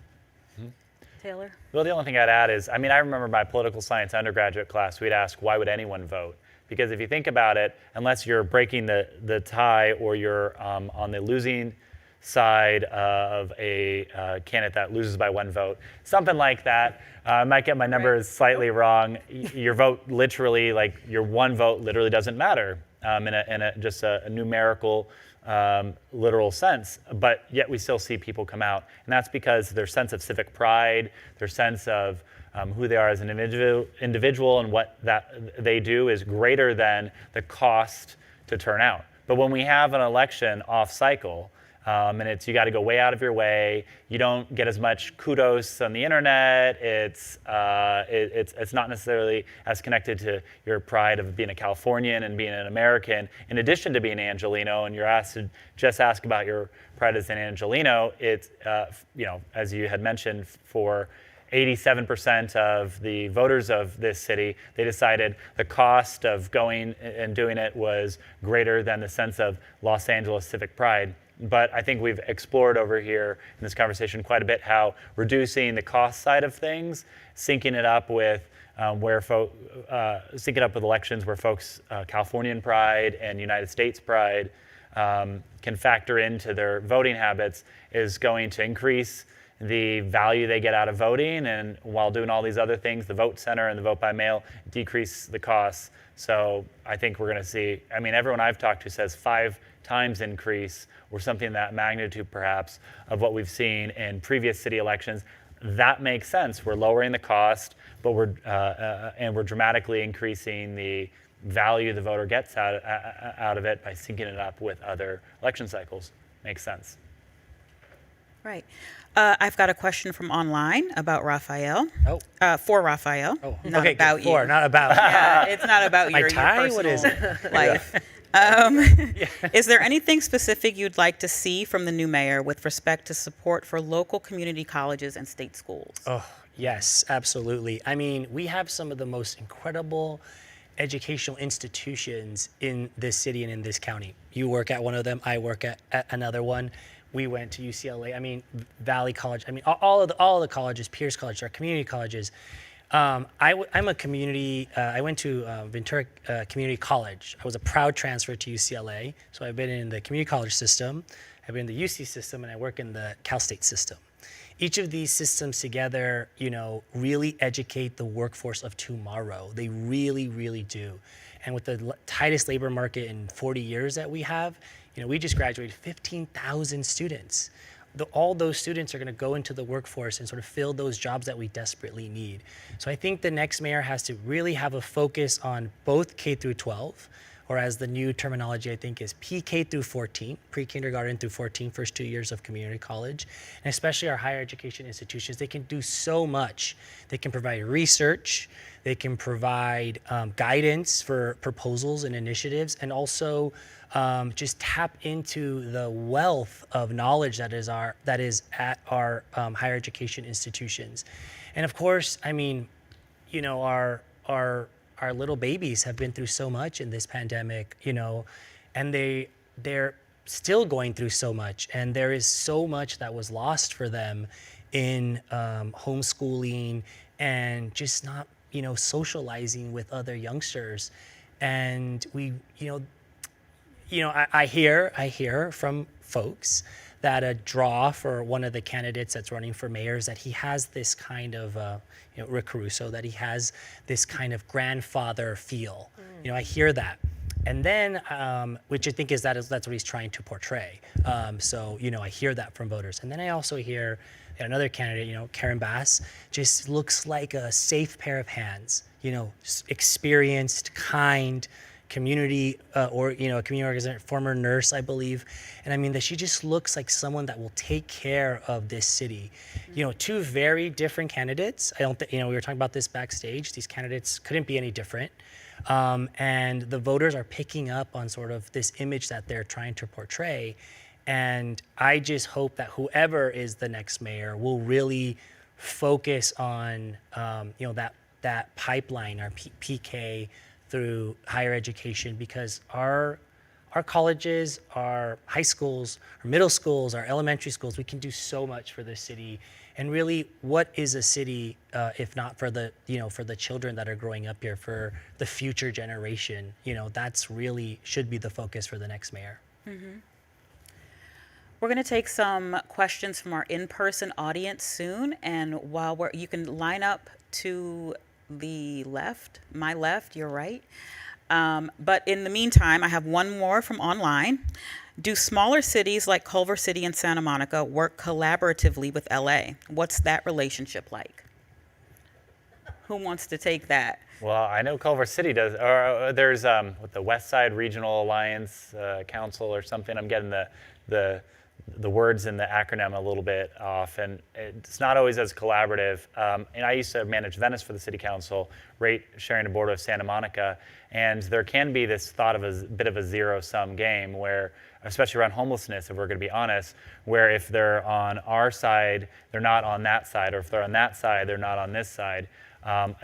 Taylor? Well, the only thing I'd add is, I remember my political science undergraduate class, we'd ask, why would anyone vote? Because if you think about it, unless you're breaking the tie, or you're on the losing side of a candidate that loses by 1 vote, something like that, I might get my numbers slightly wrong. Your vote literally, like your 1 vote literally doesn't matter in just a numerical literal sense, but yet we still see people come out. And that's because their sense of civic pride, their sense of who they are as an individual and what that they do is greater than the cost to turn out. But when we have an election off cycle, and you got to go way out of your way, you don't get as much kudos on the internet. It's not necessarily as connected to your pride of being a Californian and being an American, in addition to being an Angeleno. And you're asked to just ask about your pride as an Angeleno. It's as you had mentioned, for 87% of the voters of this city, they decided the cost of going and doing it was greater than the sense of Los Angeles civic pride. But I think we've explored over here in this conversation quite a bit how reducing the cost side of things, syncing it up with elections where folks' Californian pride and United States pride can factor into their voting habits, is going to increase the value they get out of voting, and while doing all these other things, the vote center and the vote by mail decrease the costs. So I think we're going to see, I mean, everyone I've talked to says 5 times increase or something in that magnitude perhaps of what we've seen in previous city elections. That makes sense. We're lowering the cost, but we're dramatically increasing the value the voter gets out of it by syncing it up with other election cycles. Makes sense. Right. I've got a question from online about Rafael. Oh. For Rafael. Oh, not okay, about for, you. not about. Yeah, it's not about My your tie? personal What is it? life. Is there anything specific you'd like to see from the new mayor with respect to support for local community colleges and state schools? Oh, yes, absolutely. I mean, we have some of the most incredible educational institutions in this city and in this county. You work at one of them, I work at another one. We went to UCLA, I mean, Valley College, I mean, all of the colleges, Pierce College, our community colleges. I'm a community, I went to Ventura Community College. I was a proud transfer to UCLA, so I've been in the community college system, I've been in the UC system, and I work in the Cal State system. Each of these systems together, you know, really educate the workforce of tomorrow. They really, really do. And with the tightest labor market in 40 years that we have, you know, we just graduated 15,000 students. All those students are going to go into the workforce and sort of fill those jobs that we desperately need. So I think the next mayor has to really have a focus on both K through 12, or as the new terminology I think is PK through 14, pre-kindergarten through 14, first 2 years of community college, and especially our higher education institutions. They can do so much. They can provide research, they can provide guidance for proposals and initiatives, and also just tap into the wealth of knowledge that is at our higher education institutions. And of course, I mean, you know, our little babies have been through so much in this pandemic, you know, and they're still going through so much, and there is so much that was lost for them in homeschooling and just not, you know, socializing with other youngsters. And we, I hear from folks that a draw for one of the candidates that's running for mayor is that he has this kind of, Rick Caruso, that he has this kind of grandfather feel. You know, I hear that. And then, which I think that's what he's trying to portray. So, you know, I hear that from voters. And then I also hear another candidate, you know, Karen Bass, just looks like a safe pair of hands, you know, experienced, kind, community, a community organizer, former nurse, I believe. And I mean, that she just looks like someone that will take care of this city. You know, two very different candidates. I don't think, we were talking about this backstage. These candidates couldn't be any different. And the voters are picking up on sort of this image that they're trying to portray. And I just hope that whoever is the next mayor will really focus on, that pipeline, our PK through higher education, because our colleges, our high schools, our middle schools, our elementary schools, we can do so much for the city. And really, what is a city if not for the children that are growing up here, for the future generation? You know, that's really should be the focus for the next mayor. Mm-hmm. We're going to take some questions from our in-person audience soon, and while you can line up to the left, my left, your right. But in the meantime, I have one more from online. Do smaller cities like Culver City and Santa Monica work collaboratively with LA? What's that relationship like? Who wants to take that? Well, I know Culver City does. Or there's with the West Side Regional Alliance Council or something. I'm getting the words in the acronym a little bit off, and it's not always as collaborative. And I used to manage Venice for the city council, sharing a board with Santa Monica, and there can be this thought of a bit of a zero-sum game where, especially around homelessness, if we're going to be honest, where if they're on our side, they're not on that side, or if they're on that side, they're not on this side.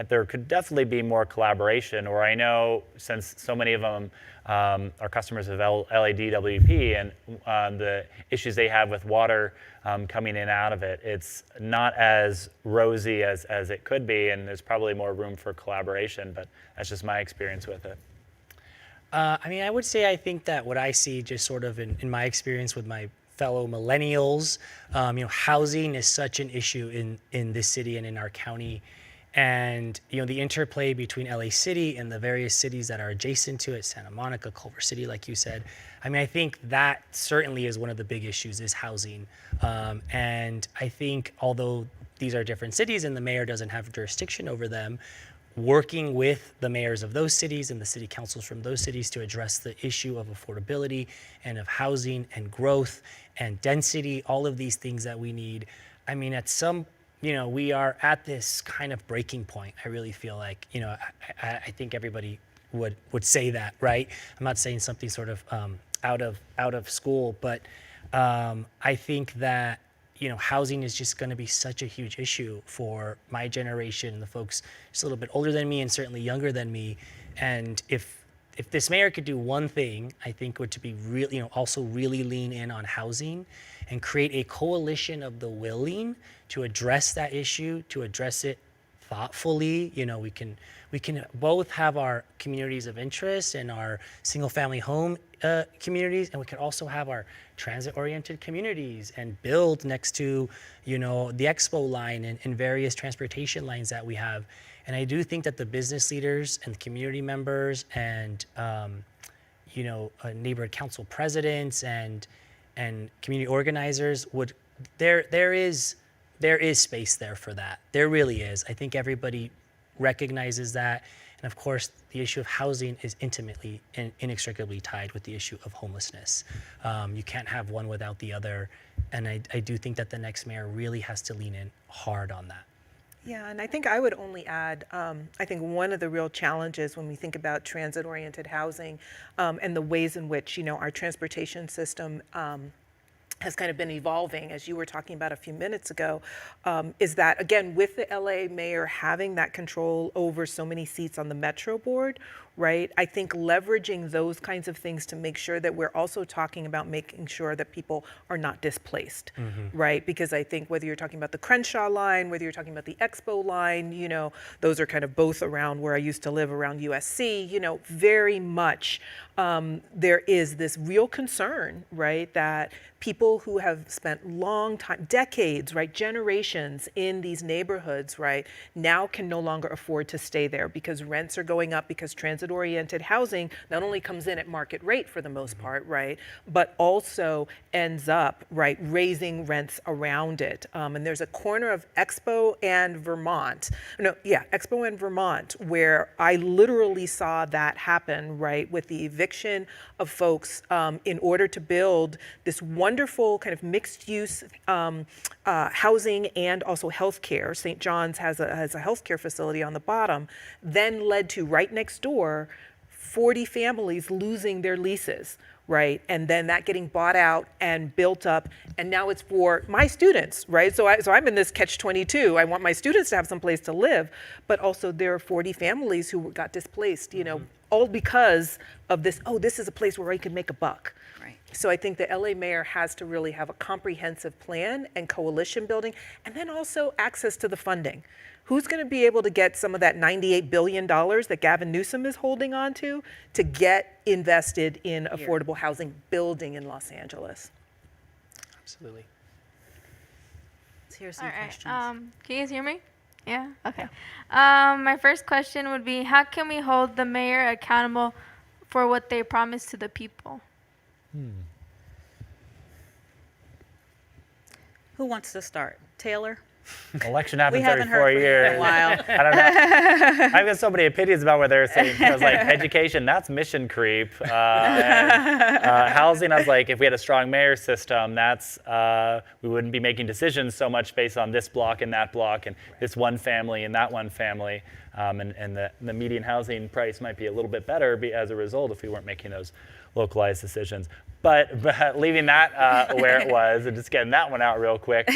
There could definitely be more collaboration, or I know since so many of them are customers of LADWP and the issues they have with water coming in and out of it, it's not as rosy as it could be, and there's probably more room for collaboration, but that's just my experience with it. I mean, I would say I think that what I see just sort of in my experience with my fellow millennials. Housing is such an issue in this city and in our county. And the interplay between LA City and the various cities that are adjacent to it, Santa Monica, Culver City, like you said. I think that certainly is one of the big issues, is housing. And I think although these are different cities and the mayor doesn't have jurisdiction over them, working with the mayors of those cities and the city councils from those cities to address the issue of affordability and of housing and growth and density, all of these things that we need. At some we are at this kind of breaking point. I really feel like, I think everybody would say that, right? I'm not saying something sort of out of school, but I think that, housing is just going to be such a huge issue for my generation and the folks just a little bit older than me and certainly younger than me. And if this mayor could do one thing, I think would to be really, also really lean in on housing and create a coalition of the willing to address that issue, to address it thoughtfully. We can both have our communities of interest and our single-family home communities, and we can also have our transit-oriented communities and build next to, the expo line and various transportation lines that we have. And I do think that the business leaders and the community members and, neighborhood council presidents and community organizers there is space there for that. There really is. I think everybody recognizes that. And of course, the issue of housing is intimately and inextricably tied with the issue of homelessness. You can't have one without the other. And I do think that the next mayor really has to lean in hard on that. Yeah, and I think I would only add, I think one of the real challenges when we think about transit-oriented housing and the ways in which, our transportation system has kind of been evolving, as you were talking about a few minutes ago, is that, again, with the LA mayor having that control over so many seats on the Metro board, right? I think leveraging those kinds of things to make sure that we're also talking about making sure that people are not displaced, right? Because I think whether you're talking about the Crenshaw line, whether you're talking about the Expo line, those are kind of both around where I used to live, around USC, very much there is this real concern, right, that people who have spent long time, decades, right, generations in these neighborhoods, right, now can no longer afford to stay there because rents are going up, because transit-oriented housing not only comes in at market rate for the most part, right, but also ends up, right, raising rents around it. And there's a corner of Expo and Vermont, Expo and Vermont, where I literally saw that happen, right, with the eviction of folks in order to build this wonderful kind of mixed use housing and also healthcare. St. John's has a healthcare facility on the bottom, then led to right next door 40 families losing their leases, right? And then that getting bought out and built up, and now it's for my students, right? So I'm in this catch-22. I want my students to have some place to live, but also there are 40 families who got displaced, all because of this, this is a place where I can make a buck. Right. So I think the LA mayor has to really have a comprehensive plan and coalition building, and then also access to the funding. Who's going to be able to get some of that $98 billion that Gavin Newsom is holding on to get invested in affordable housing building in Los Angeles? Absolutely. Let's hear some All right. questions. Can you guys hear me? Yeah? Okay. My first question would be, how can we hold the mayor accountable for what they promised to the people? Who wants to start? Taylor? Election We happens haven't every heard 4 from you years. in a while. I don't know. I've got so many opinions about what they're saying. I was like, education, that's mission creep. Housing, I was like, if we had a strong mayor system, that's we wouldn't be making decisions so much based on this block and that block and this one family and that one family. And the median housing price might be a little bit better as a result if we weren't making those localized decisions. But leaving that where it was and just getting that one out real quick.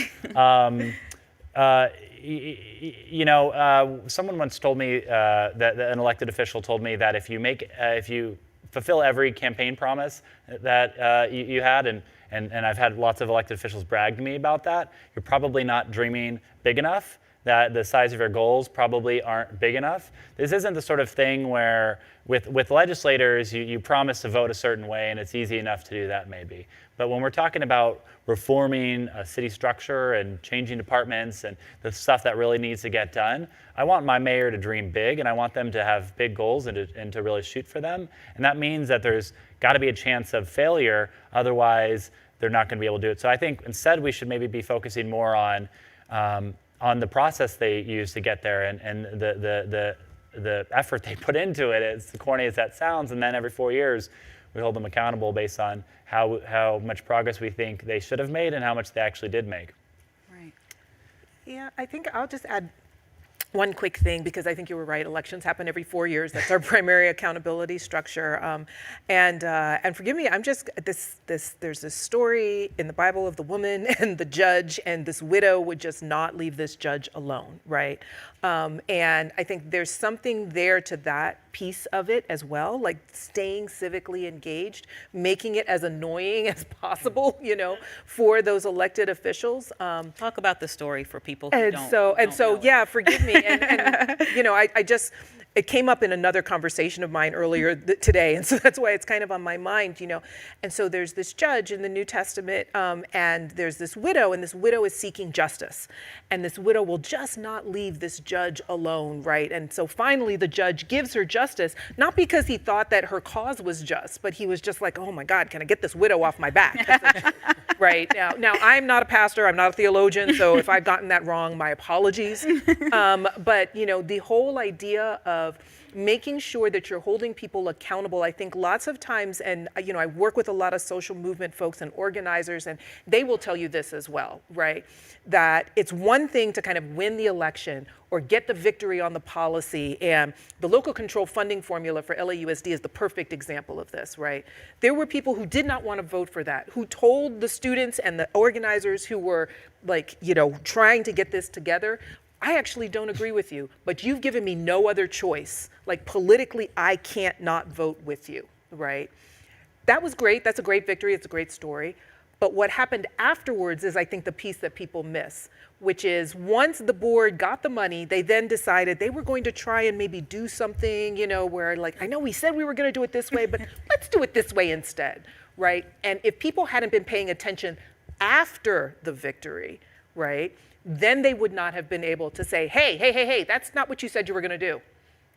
Someone once told me that an elected official told me that if you fulfill every campaign promise that you had, and I've had lots of elected officials brag to me about that, you're probably not dreaming big enough. That the size of your goals probably aren't big enough. This isn't the sort of thing where with legislators, you promise to vote a certain way and it's easy enough to do that maybe. But when we're talking about reforming a city structure and changing departments and the stuff that really needs to get done, I want my mayor to dream big, and I want them to have big goals and to really shoot for them. And that means that there's got to be a chance of failure, otherwise they're not going to be able to do it. So I think instead we should maybe be focusing more on the process they use to get there and the effort they put into it, as corny as that sounds. And then every 4 years, we hold them accountable based on how much progress we think they should have made and how much they actually did make. Right. Yeah, I think I'll just add one quick thing, because I think you were right. Elections happen every 4 years. That's our primary accountability structure. And forgive me, I'm just there's this story in the Bible of the woman and the judge, and this widow would just not leave this judge alone, right? And I think there's something there to that piece of it as well, like staying civically engaged, making it as annoying as possible, for those elected officials. Talk about the story for people who don't know it. Yeah, forgive me. And I just, it came up in another conversation of mine earlier today, and so that's why it's kind of on my mind, And so there's this judge in the New Testament, and there's this widow, and this widow is seeking justice. And this widow will just not leave this judge alone, right? And so finally the judge gives her justice, not because he thought that her cause was just, but he was just like, oh my God, can I get this widow off my back? Right, now I'm not a pastor, I'm not a theologian, so if I've gotten that wrong, my apologies. But the whole idea of making sure that you're holding people accountable, I think lots of times, and I work with a lot of social movement folks and organizers, and they will tell you this as well, right? That it's one thing to kind of win the election or get the victory on the policy, and the local control funding formula for LAUSD is the perfect example of this, right? There were people who did not want to vote for that, who told the students and the organizers who were trying to get this together, I actually don't agree with you, but you've given me no other choice. Like politically, I can't not vote with you, right? That was great. That's a great victory. It's a great story. But what happened afterwards is, I think, the piece that people miss, which is once the board got the money, they then decided they were going to try and maybe do something, where I know we said we were going to do it this way, but let's do it this way instead, right? And if people hadn't been paying attention after the victory, right, then they would not have been able to say, hey, that's not what you said you were going to do,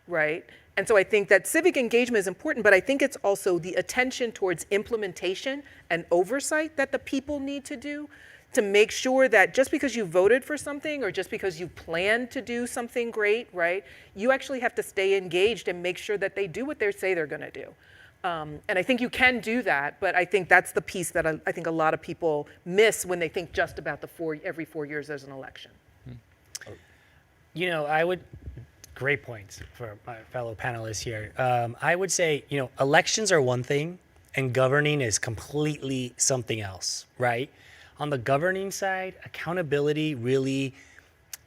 right? And so I think that civic engagement is important, but I think it's also the attention towards implementation and oversight that the people need to do to make sure that just because you voted for something or just because you plan to do something great, right, you actually have to stay engaged and make sure that they do what they say they're going to do. And I think you can do that, but I think that's the piece that I think a lot of people miss when they think just about every 4 years there's an election. Great points for my fellow panelists here. I would say, elections are one thing and governing is completely something else, right? On the governing side, accountability really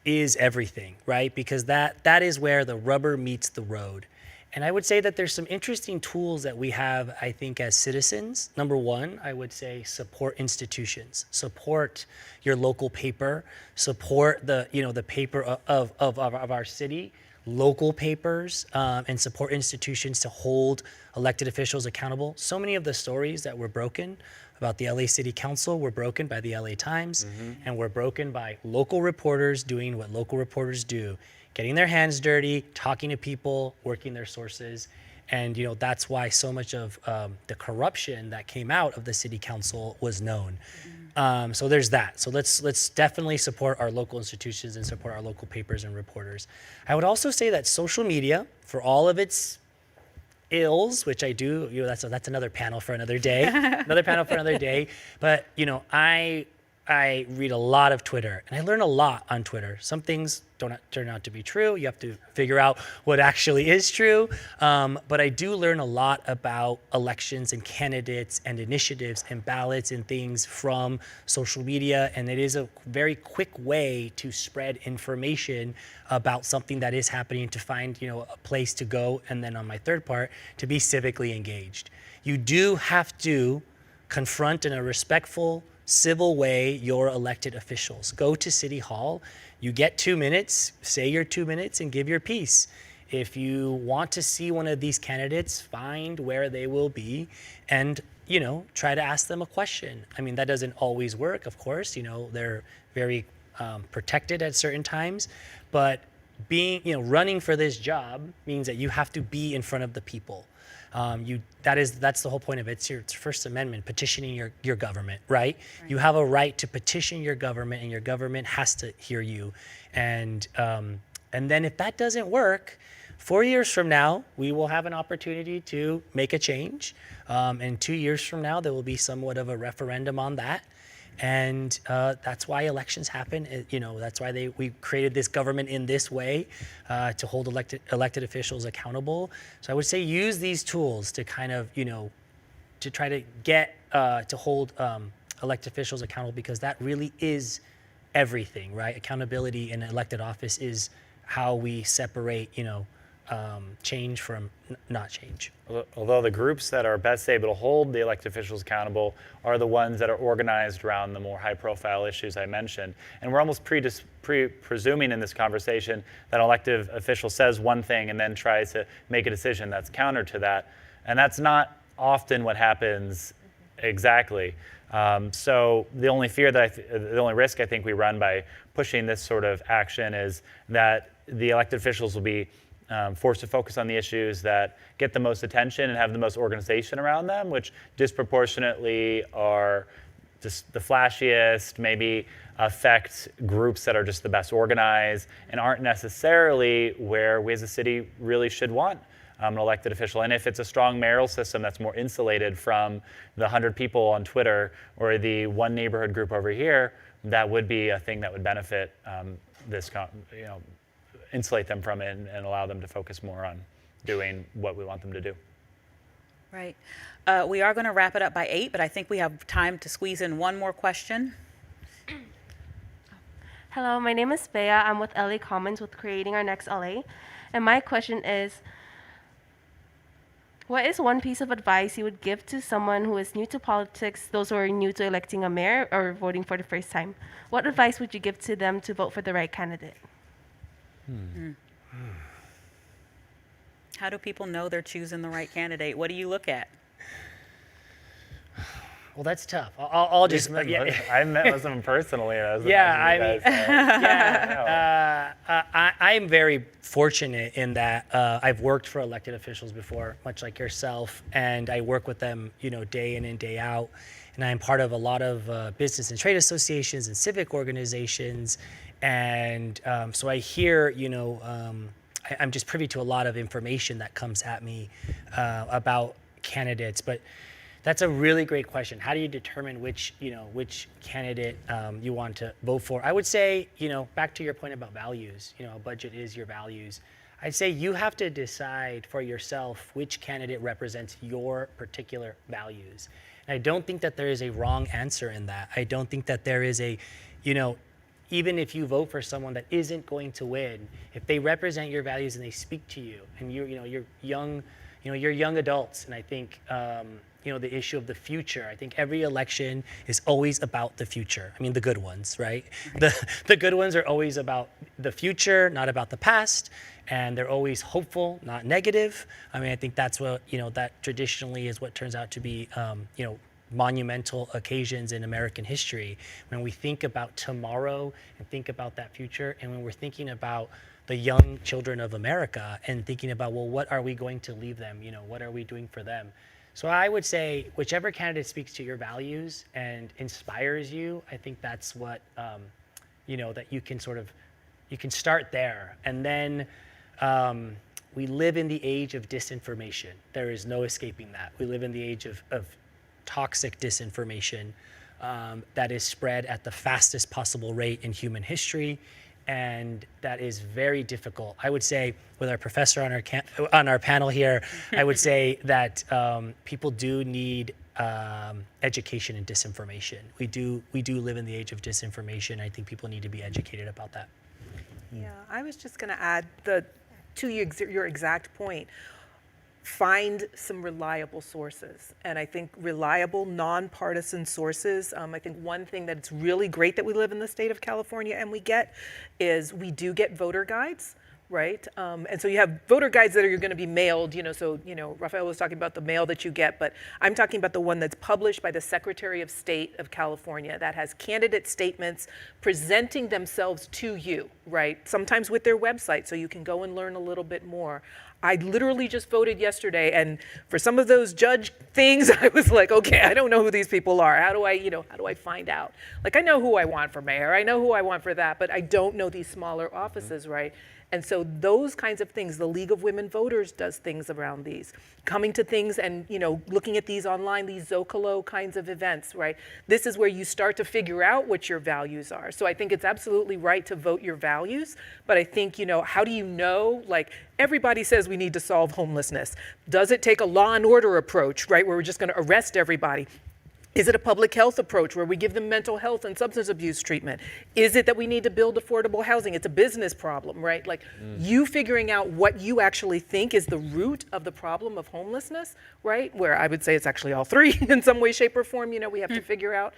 is everything, right? Because that is where the rubber meets the road. And I would say that there's some interesting tools that we have, I think, as citizens. Number one, I would say support institutions, support your local paper, support the paper of our city, local papers, and support institutions to hold elected officials accountable. So many of the stories that were broken about the LA City Council were broken by the LA Times, and were broken by local reporters doing what local reporters do, getting their hands dirty, talking to people, working their sources. And that's why so much of the corruption that came out of the city council was known. So there's that. So let's definitely support our local institutions and support our local papers and reporters. I would also say that social media, for all of its ills, which I do, that's another panel for another day, But I read a lot of Twitter, and I learn a lot on Twitter. Some things don't turn out to be true. You have to figure out what actually is true. But I do learn a lot about elections and candidates and initiatives and ballots and things from social media. And it is a very quick way to spread information about something that is happening, to find a place to go. And then on my third part, to be civically engaged. You do have to confront in a respectful, civil way your elected officials. Go to City Hall. You get 2 minutes, say your 2 minutes and give your piece. If you want to see one of these candidates, find where they will be and, try to ask them a question. I mean, that doesn't always work, of course. They're very protected at certain times, but running for this job means that you have to be in front of the people. That's the whole point of it. It's your First Amendment, petitioning your government, right? You have a right to petition your government, and your government has to hear you. And then if that doesn't work, 4 years from now, we will have an opportunity to make a change. And 2 years from now, there will be somewhat of a referendum on that. And that's why elections happen. That's why we created this government in this way, to hold elected officials accountable. So I would say use these tools to kind of, to try to get to hold elected officials accountable, because that really is everything, right? Accountability in elected office is how we separate, change from not change. Although the groups that are best able to hold the elected officials accountable are the ones that are organized around the more high-profile issues I mentioned. And we're almost presuming in this conversation that an elected official says one thing and then tries to make a decision that's counter to that. And that's not often what happens exactly. So the only the only risk I think we run by pushing this sort of action is that the elected officials will be forced to focus on the issues that get the most attention and have the most organization around them, which disproportionately are just the flashiest, maybe affect groups that are just the best organized and aren't necessarily where we as a city really should want an elected official. And if it's a strong mayoral system that's more insulated from the 100 people on Twitter or the one neighborhood group over here, that would be a thing that would benefit insulate them from it and allow them to focus more on doing what we want them to do. Right. We are going to wrap it up by 8, but I think we have time to squeeze in one more question. Hello, my name is Bea. I'm with LA Commons with Creating Our Next LA. And my question is, what is one piece of advice you would give to someone who is new to politics, those who are new to electing a mayor or voting for the first time? What advice would you give to them to vote for the right candidate? How do people know they're choosing the right candidate? What do you look at? Well, that's tough. I'll just. I met with them personally. I'm very fortunate in that I've worked for elected officials before, much like yourself, and I work with them, day in and day out. And I'm part of a lot of business and trade associations and civic organizations. And so I hear, I'm just privy to a lot of information that comes at me about candidates. But that's a really great question. How do you determine which candidate you want to vote for? I would say, back to your point about values, a budget is your values. I'd say you have to decide for yourself which candidate represents your particular values. And I don't think that there is a wrong answer in that. I don't think that there is a, even if you vote for someone that isn't going to win, if they represent your values and they speak to you, and you're young adults, and I think the issue of the future. I think every election is always about the future. I mean, the good ones, right? The good ones are always about the future, not about the past, and they're always hopeful, not negative. I mean, I think that's what that traditionally is what turns out to be monumental occasions in American history, when we think about tomorrow and think about that future, and when we're thinking about the young children of America and thinking about, well, what are we going to leave them? What are we doing for them? So I would say whichever candidate speaks to your values and inspires you, I think that's what, that you can start there. And then we live in the age of disinformation. There is no escaping that. We live in the age of toxic disinformation that is spread at the fastest possible rate in human history. And that is very difficult. I would say, with our professor on our panel here, I would say that people do need education in disinformation. We do live in the age of disinformation. I think people need to be educated about that. Yeah, I was just going to add to your exact point. Find some reliable sources. And I think reliable, nonpartisan sources, I think one thing that it's really great that we live in the state of California and we do get voter guides right? And so you have voter guides that are going to be mailed, so, Rafael was talking about the mail that you get, but I'm talking about the one that's published by the Secretary of State of California that has candidate statements presenting themselves to you, right? Sometimes with their website, so you can go and learn a little bit more. I literally just voted yesterday, and for some of those judge things, I was like, okay, I don't know who these people are. How do I find out? Like, I know who I want for mayor, I know who I want for that, but I don't know these smaller offices, right? And so those kinds of things, the League of Women Voters does things around these. Coming to things and, looking at these online, these Zócalo kinds of events, right? This is where you start to figure out what your values are. So I think it's absolutely right to vote your values, but I think, how do you know, like, everybody says we need to solve homelessness. Does it take a law and order approach, right, where we're just gonna arrest everybody? Is it a public health approach where we give them mental health and substance abuse treatment? Is it that we need to build affordable housing? It's a business problem, right? Like you figuring out what you actually think is the root of the problem of homelessness, right? Where I would say it's actually all three in some way, shape, or form, we have to figure out.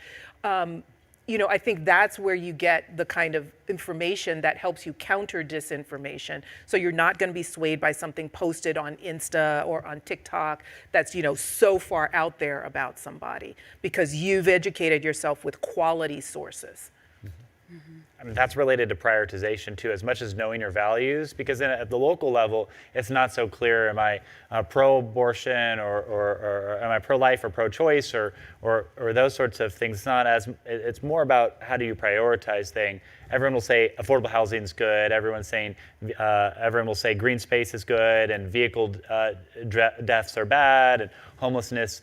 I think that's where you get the kind of information that helps you counter disinformation. So you're not going to be swayed by something posted on Insta or on TikTok that's, so far out there about somebody, because you've educated yourself with quality sources. I mean, that's related to prioritization too, as much as knowing your values, because then at the local level, it's not so clear, am I pro-abortion or am I pro-life or pro-choice or those sorts of things. It's more about how do you prioritize things. Everyone will say affordable housing is good, everyone will say green space is good, and vehicle deaths are bad, and homelessness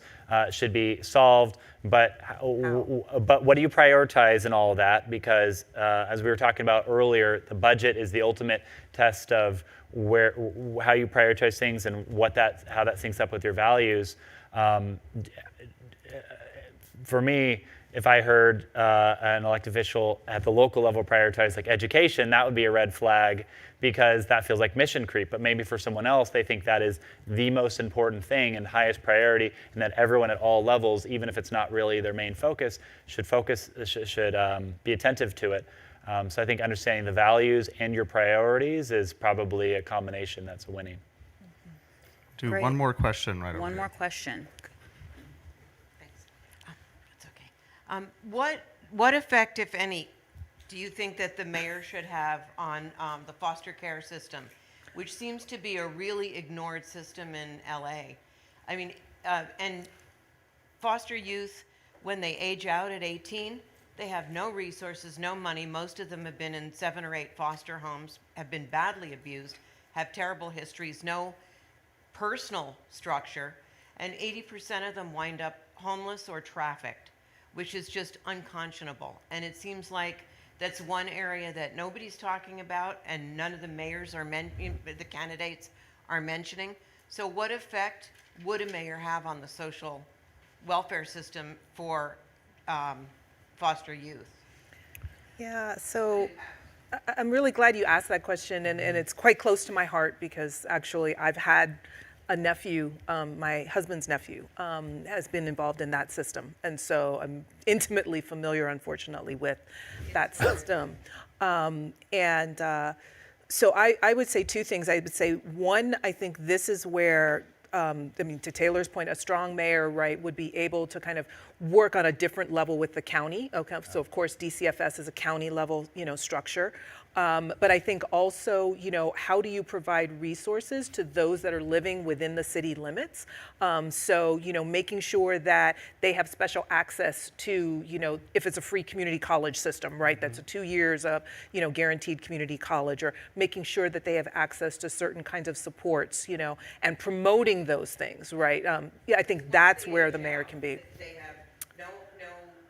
should be solved. But what do you prioritize in all of that? Because as we were talking about earlier, the budget is the ultimate test of how you prioritize things and how that syncs up with your values. For me, if I heard an elected official at the local level prioritize like education, that would be a red flag, because that feels like mission creep. But maybe for someone else, they think that is the most important thing and highest priority, and that everyone at all levels, even if it's not really their main focus, should be attentive to it. So I think understanding the values and your priorities is probably a combination that's winning. Do Great. one more question right over One here. more question. That's okay. What effect, if any, do you think that the mayor should have on the foster care system, which seems to be a really ignored system in LA? I mean, and foster youth, when they age out at 18, they have no resources, no money. Most of them have been in 7 or 8 foster homes, have been badly abused, have terrible histories, no personal structure, and 80% of them wind up homeless or trafficked, which is just unconscionable. And it seems like that's one area that nobody's talking about, and none of the mayors the candidates are mentioning. So what effect would a mayor have on the social welfare system for foster youth? Yeah, so I'm really glad you asked that question, and it's quite close to my heart, because actually I've had a nephew, my husband's nephew, has been involved in that system. And so I'm intimately familiar, unfortunately, with that system. So I would say 2 things. I would say, one, I think this is where, to Taylor's point, a strong mayor, right, would be able to kind of work on a different level with the county. Okay, so of course DCFS is a county level, structure. But I think also, how do you provide resources to those that are living within the city limits? So, making sure that they have special access to, if it's a free community college system, right? That's a 2 years of, guaranteed community college, or making sure that they have access to certain kinds of supports, and promoting those things, right? I think that's where the mayor can be. They have no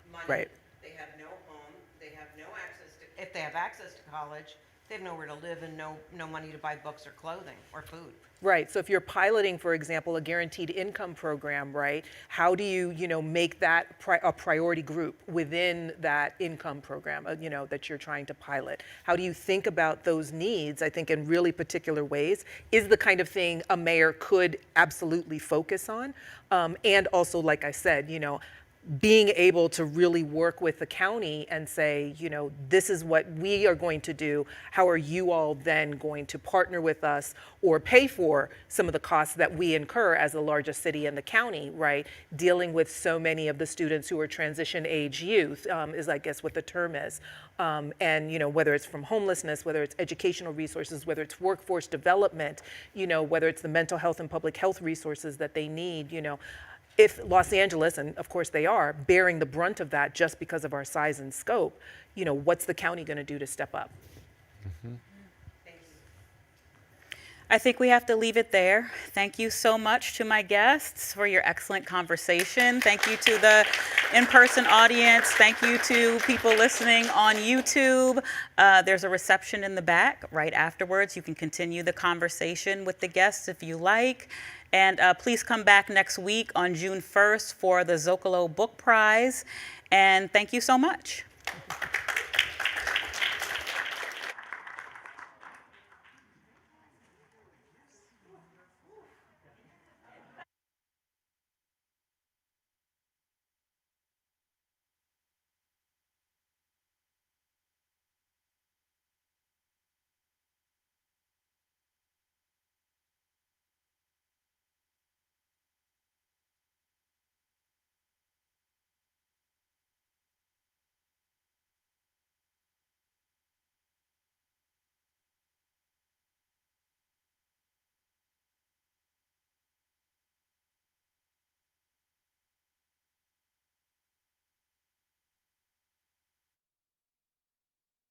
money. Right. They have no home. They have no access to, if they have access to college, they have nowhere to live and no money to buy books or clothing or food. Right. So if you're piloting, for example, a guaranteed income program, right, how do you, make that a priority group within that income program, that you're trying to pilot? How do you think about those needs, I think, in really particular ways, is the kind of thing a mayor could absolutely focus on. And also, like I said, being able to really work with the county and say, you know, this is what we are going to do. How are you all then going to partner with us or pay for some of the costs that we incur as the largest city in the county, right? Dealing with so many of the students who are transition age youth is, I guess, what the term is. And, you know, whether it's from homelessness, whether it's educational resources, whether it's workforce development, you know, whether it's the mental health and public health resources that they need, you know. If Los Angeles, and of course they are, bearing the brunt of that just because of our size and scope, you know, what's the county going to do to step up? I think we have to leave it there. Thank you so much to my guests for your excellent conversation. Thank you to the in-person audience. Thank you to people listening on YouTube. There's a reception in the back right afterwards. You can continue the conversation with the guests if you like. And please come back next week on June 1st for the Zócalo Book Prize. And thank you so much.